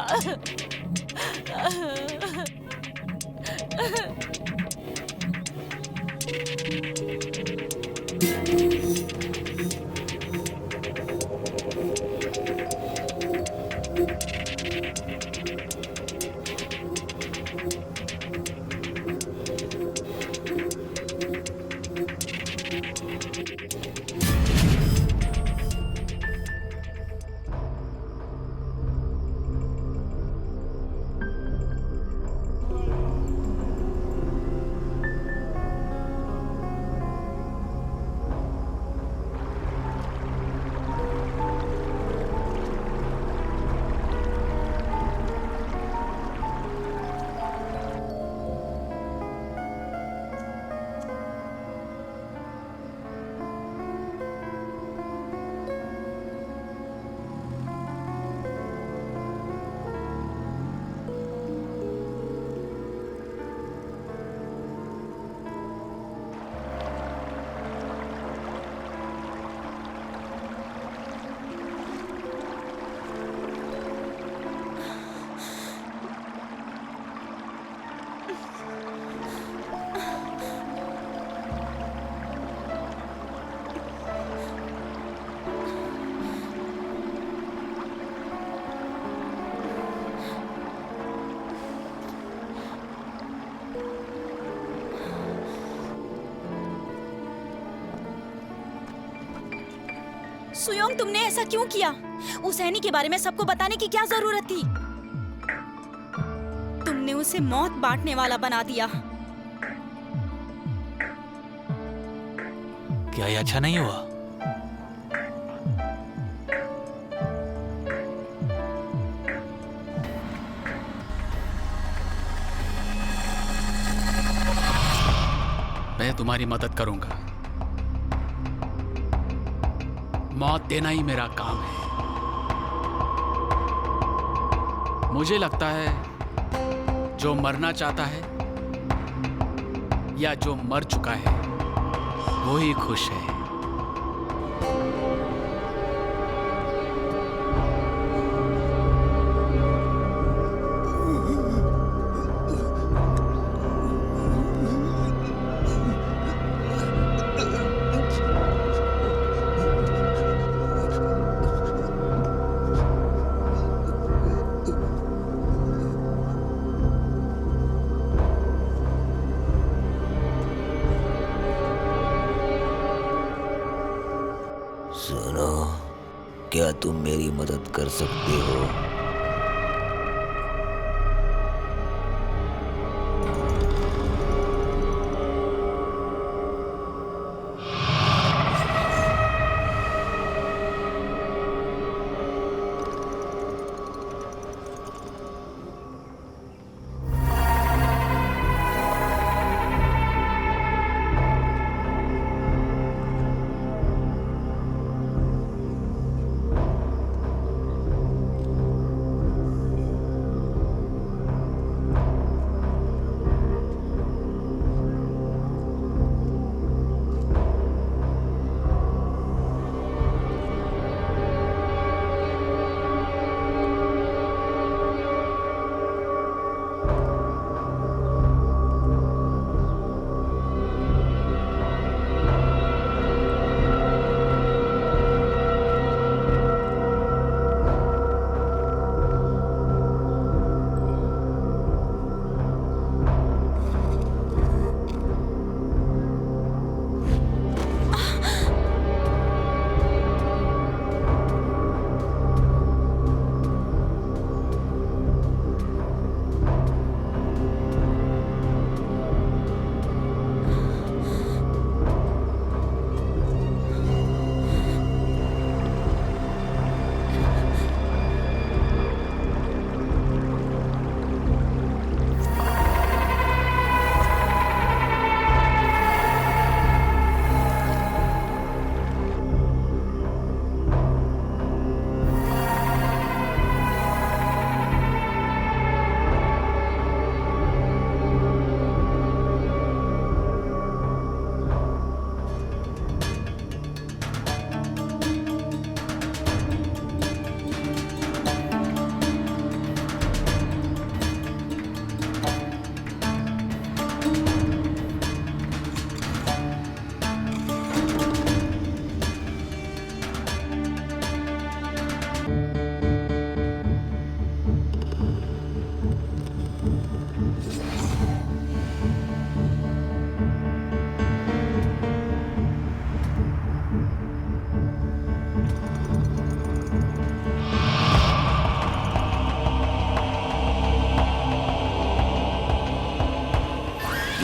सुयोंग, तुमने ऐसा क्यों किया? उस सैनी के बारे में सबको बताने की क्या जरूरत थी? तुमने उसे मौत बांटने वाला बना दिया। क्या ये अच्छा नहीं हुआ? मैं तुम्हारी मदद करूंगा। मौत देना ही मेरा काम है। मुझे लगता है जो मरना चाहता है या जो मर चुका है वो ही खुश है। सुनो, क्या तुम मेरी मदद कर सकते हो?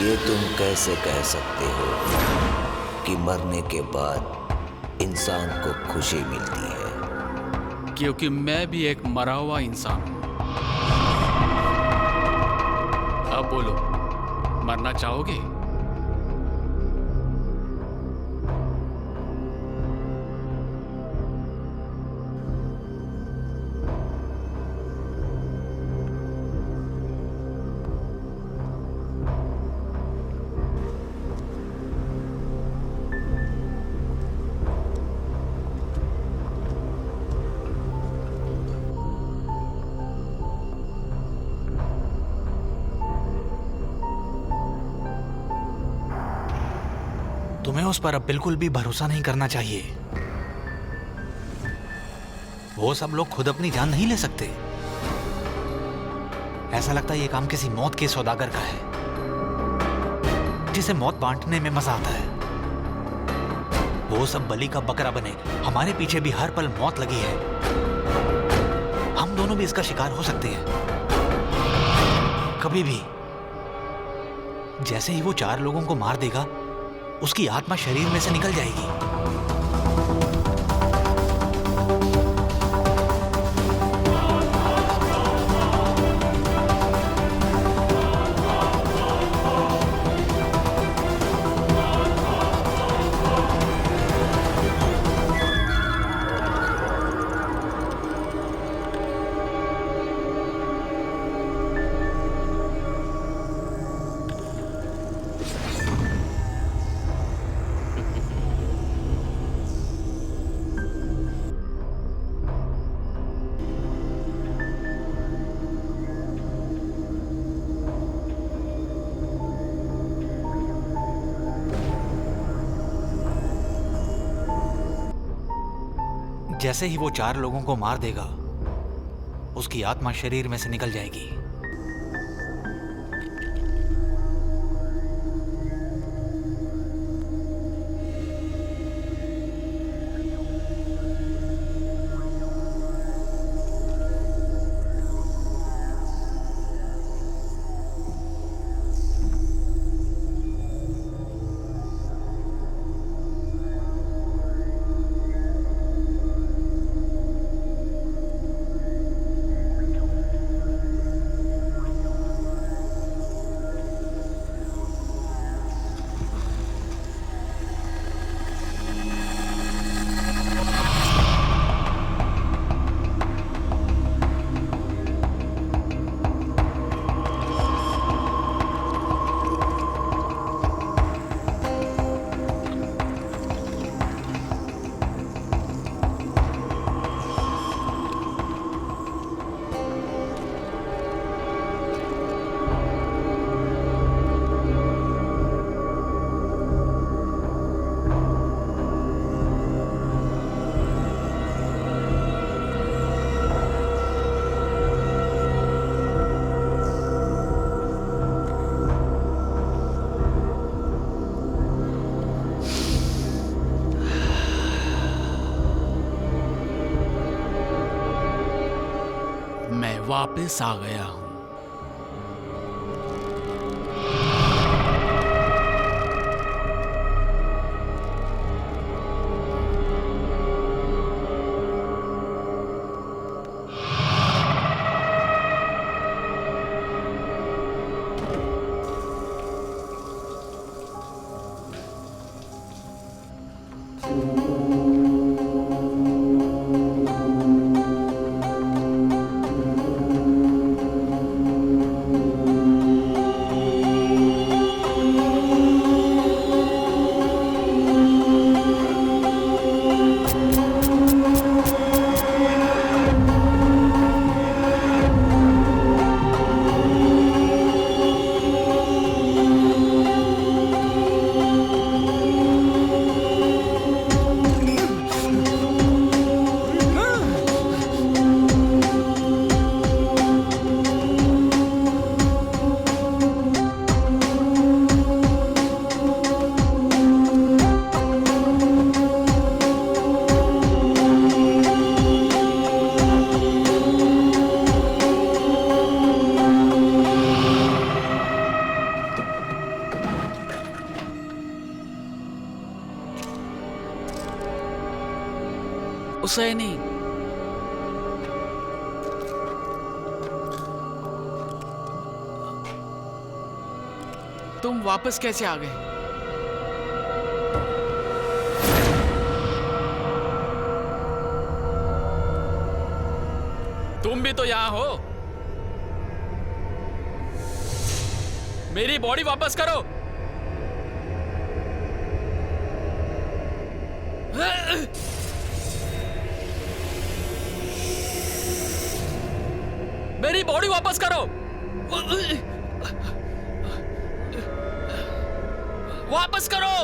ये तुम कैसे कह सकते हो कि मरने के बाद इंसान को खुशी मिलती है? क्योंकि मैं भी एक मरा हुआ इंसान हूं। अब बोलो, मरना चाहोगे? तुम्हें उस पर अब बिल्कुल भी भरोसा नहीं करना चाहिए। वो सब लोग खुद अपनी जान नहीं ले सकते। ऐसा लगता है ये काम किसी मौत के सौदागर का है, जिसे मौत बांटने में मजा आता है। वो सब बलि का बकरा बने। हमारे पीछे भी हर पल मौत लगी है। हम दोनों भी इसका शिकार हो सकते हैं कभी भी। जैसे ही वो 4 लोगों को मार देगा, उसकी आत्मा शरीर में से निकल जाएगी। जैसे ही वो 4 लोगों को मार देगा, उसकी आत्मा शरीर में से निकल जाएगी। वापस आ गया हूं। उसे नहीं। तुम वापस कैसे आ गए? तुम भी तो यहां हो। मेरी बॉडी वापस करो। मेरी बॉडी वापस करो। वापस करो।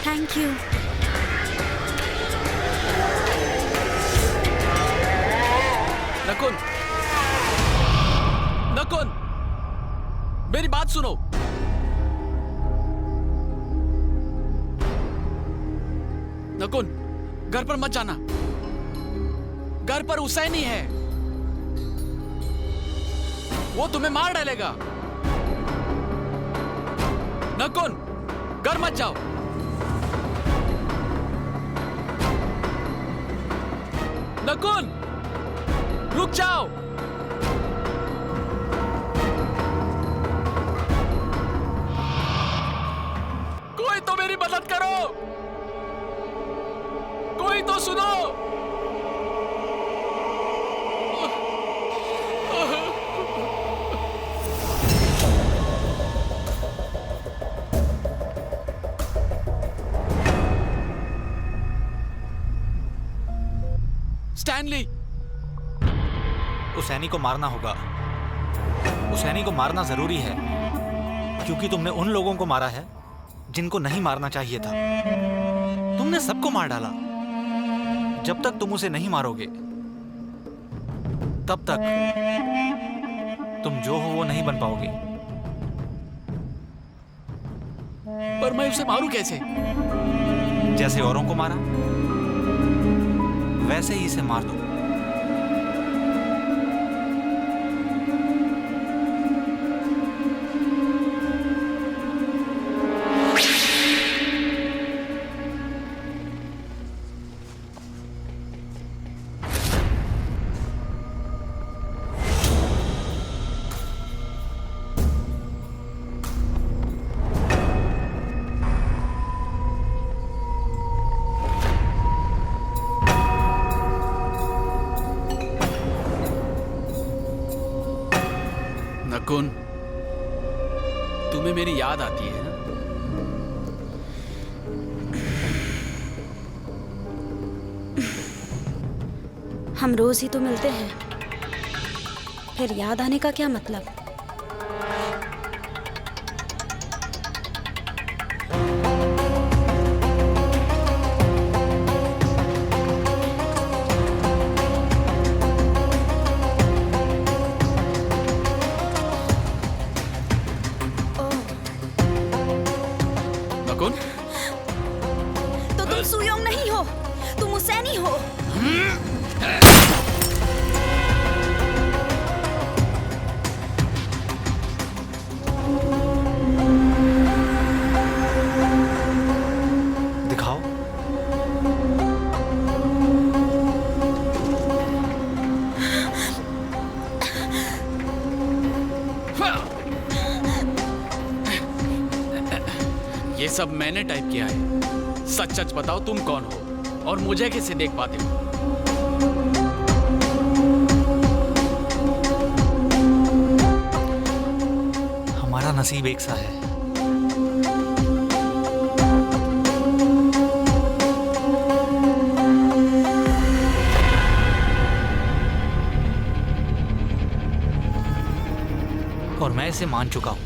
Thank you. नकुल, नकुल, मेरी बात सुनो। नकुल, घर पर मत जाना। घर पर हुसैनी है, वो तुम्हें मार डालेगा। नकुल, घर मत जाओ। नकुल, रुक जाओ। कोई तो मेरी मदद करो। कोई तो सुनो। स्टैनली, हुसैनी को मारना होगा। हुसैनी को मारना जरूरी है, क्योंकि तुमने उन लोगों को मारा है जिनको नहीं मारना चाहिए था। तुमने सबको मार डाला। जब तक तुम उसे नहीं मारोगे, तब तक तुम जो हो वो नहीं बन पाओगे। पर मैं उसे मारूं कैसे? जैसे औरों को मारा, वैसे ही इसे मार दो। नकुल, तुम्हें मेरी याद आती है ना? हम रोज ही तो मिलते हैं, फिर याद आने का क्या मतलब? नकुल, तो तुम सुयोंग नहीं हो, तुम हुसैनी हो। दिखाओ। ये सब मैंने टाइप किया है। सच सच बताओ, तुम कौन हो और मुझे कैसे देख पाते हो? हमारा नसीब एक सा है। और मैं इसे मान चुका हूं।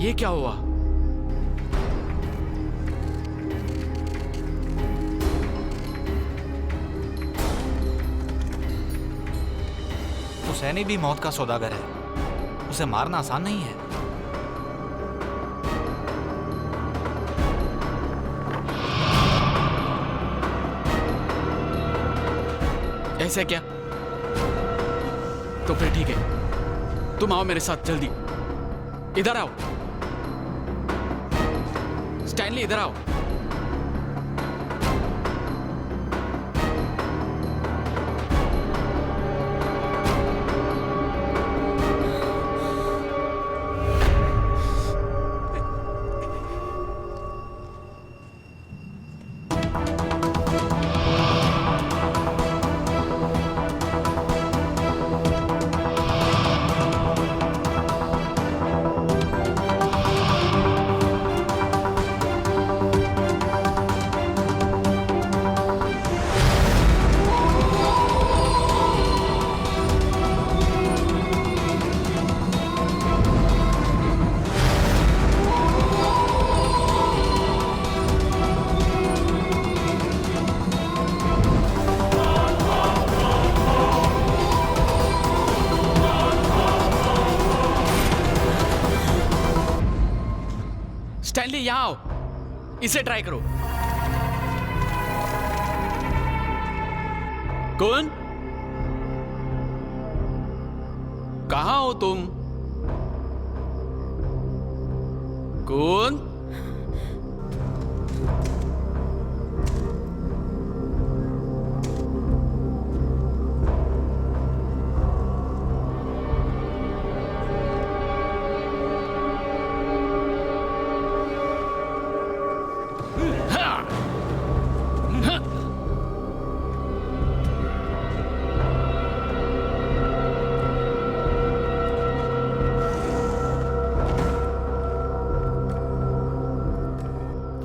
ये क्या हुआ? हुसैनी भी मौत का सौदागर है, उसे मारना आसान नहीं है। ऐसे क्या? तो फिर ठीक है, तुम आओ मेरे साथ जल्दी। इधर आओ स्टैनली, इधर आओ। स्टैनली यहां आओ, इसे ट्राई करो। कौन? कहां हो तुम? कौन?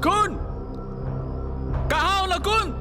कौन? कहां हो लकुन?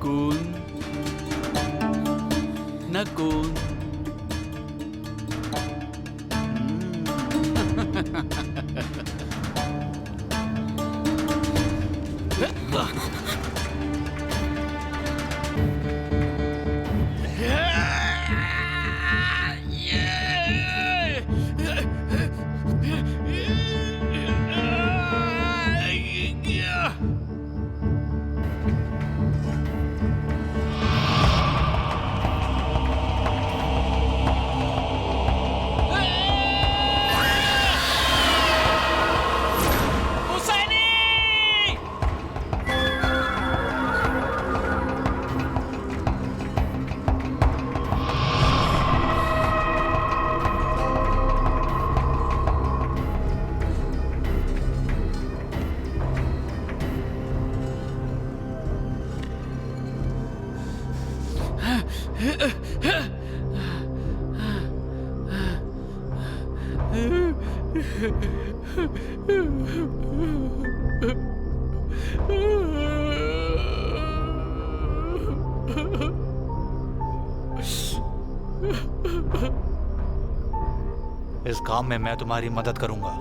कौन? न कौन? इस काम में मैं तुम्हारी मदद करूंगा।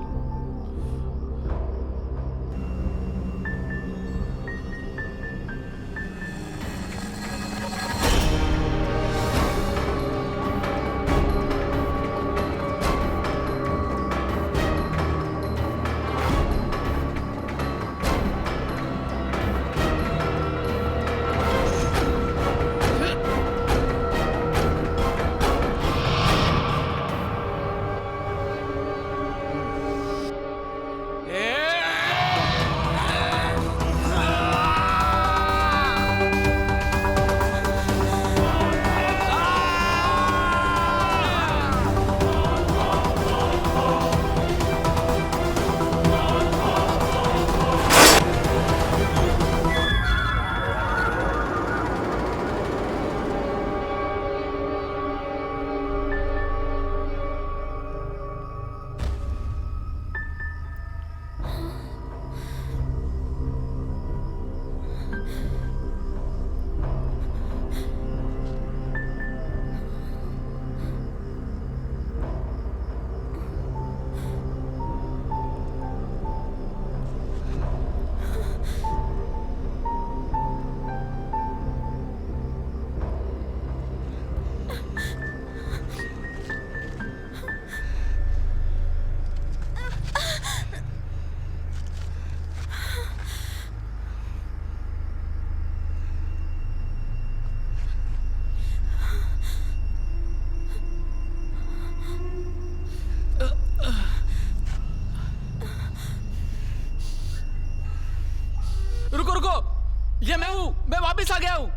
ये मैं हूँ, मैं वापस आ गया हूँ।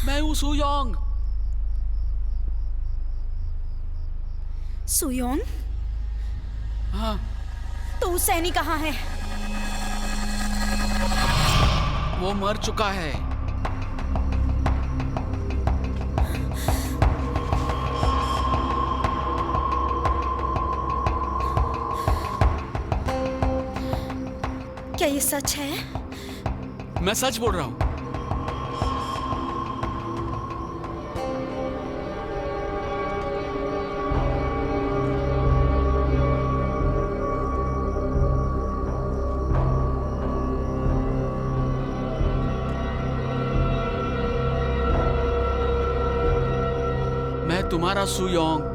मैं हूँ सुयोंग। सुयोंग? हाँ, तो सैनी कहाँ है? वो मर चुका है। क्या ये सच है? मैं सच बोल रहा हूँ। मैं तुम्हारा सुयोंग।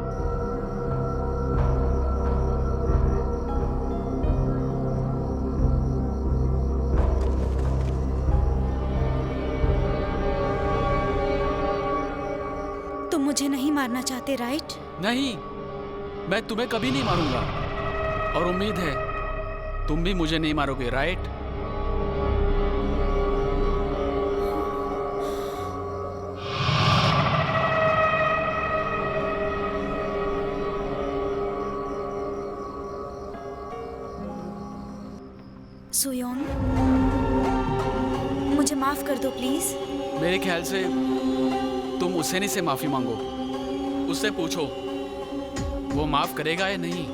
तुम मुझे नहीं मारना चाहते, राइट? नहीं, मैं तुम्हें कभी नहीं मारूंगा। और उम्मीद है तुम भी मुझे नहीं मारोगे, राइट? सुयोंग, मुझे माफ कर दो प्लीज। मेरे ख्याल से तुम उसेनी से माफी मांगो। उससे पूछो वो माफ करेगा या नहीं।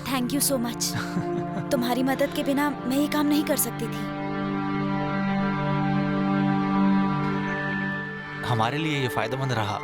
Thank you so much. तुम्हारी मदद के बिना मैं ये काम नहीं कर सकती थी। हमारे लिए ये फायदेमंद रहा।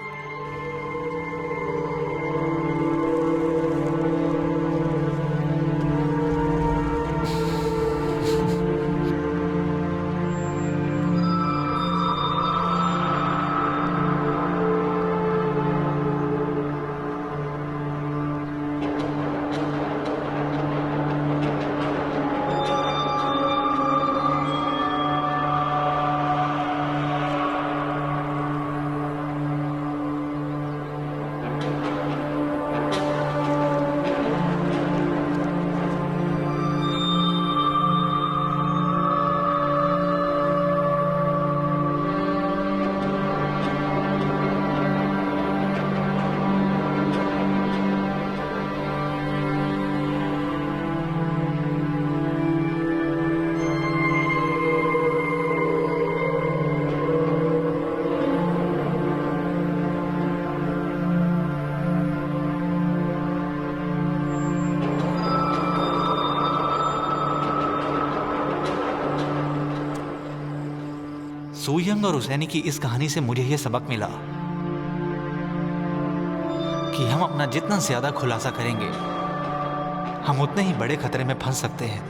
सुयोंग और हुसैनी की इस कहानी से मुझे यह सबक मिला कि हम अपना जितना ज्यादा खुलासा करेंगे, हम उतने ही बड़े खतरे में फंस सकते हैं।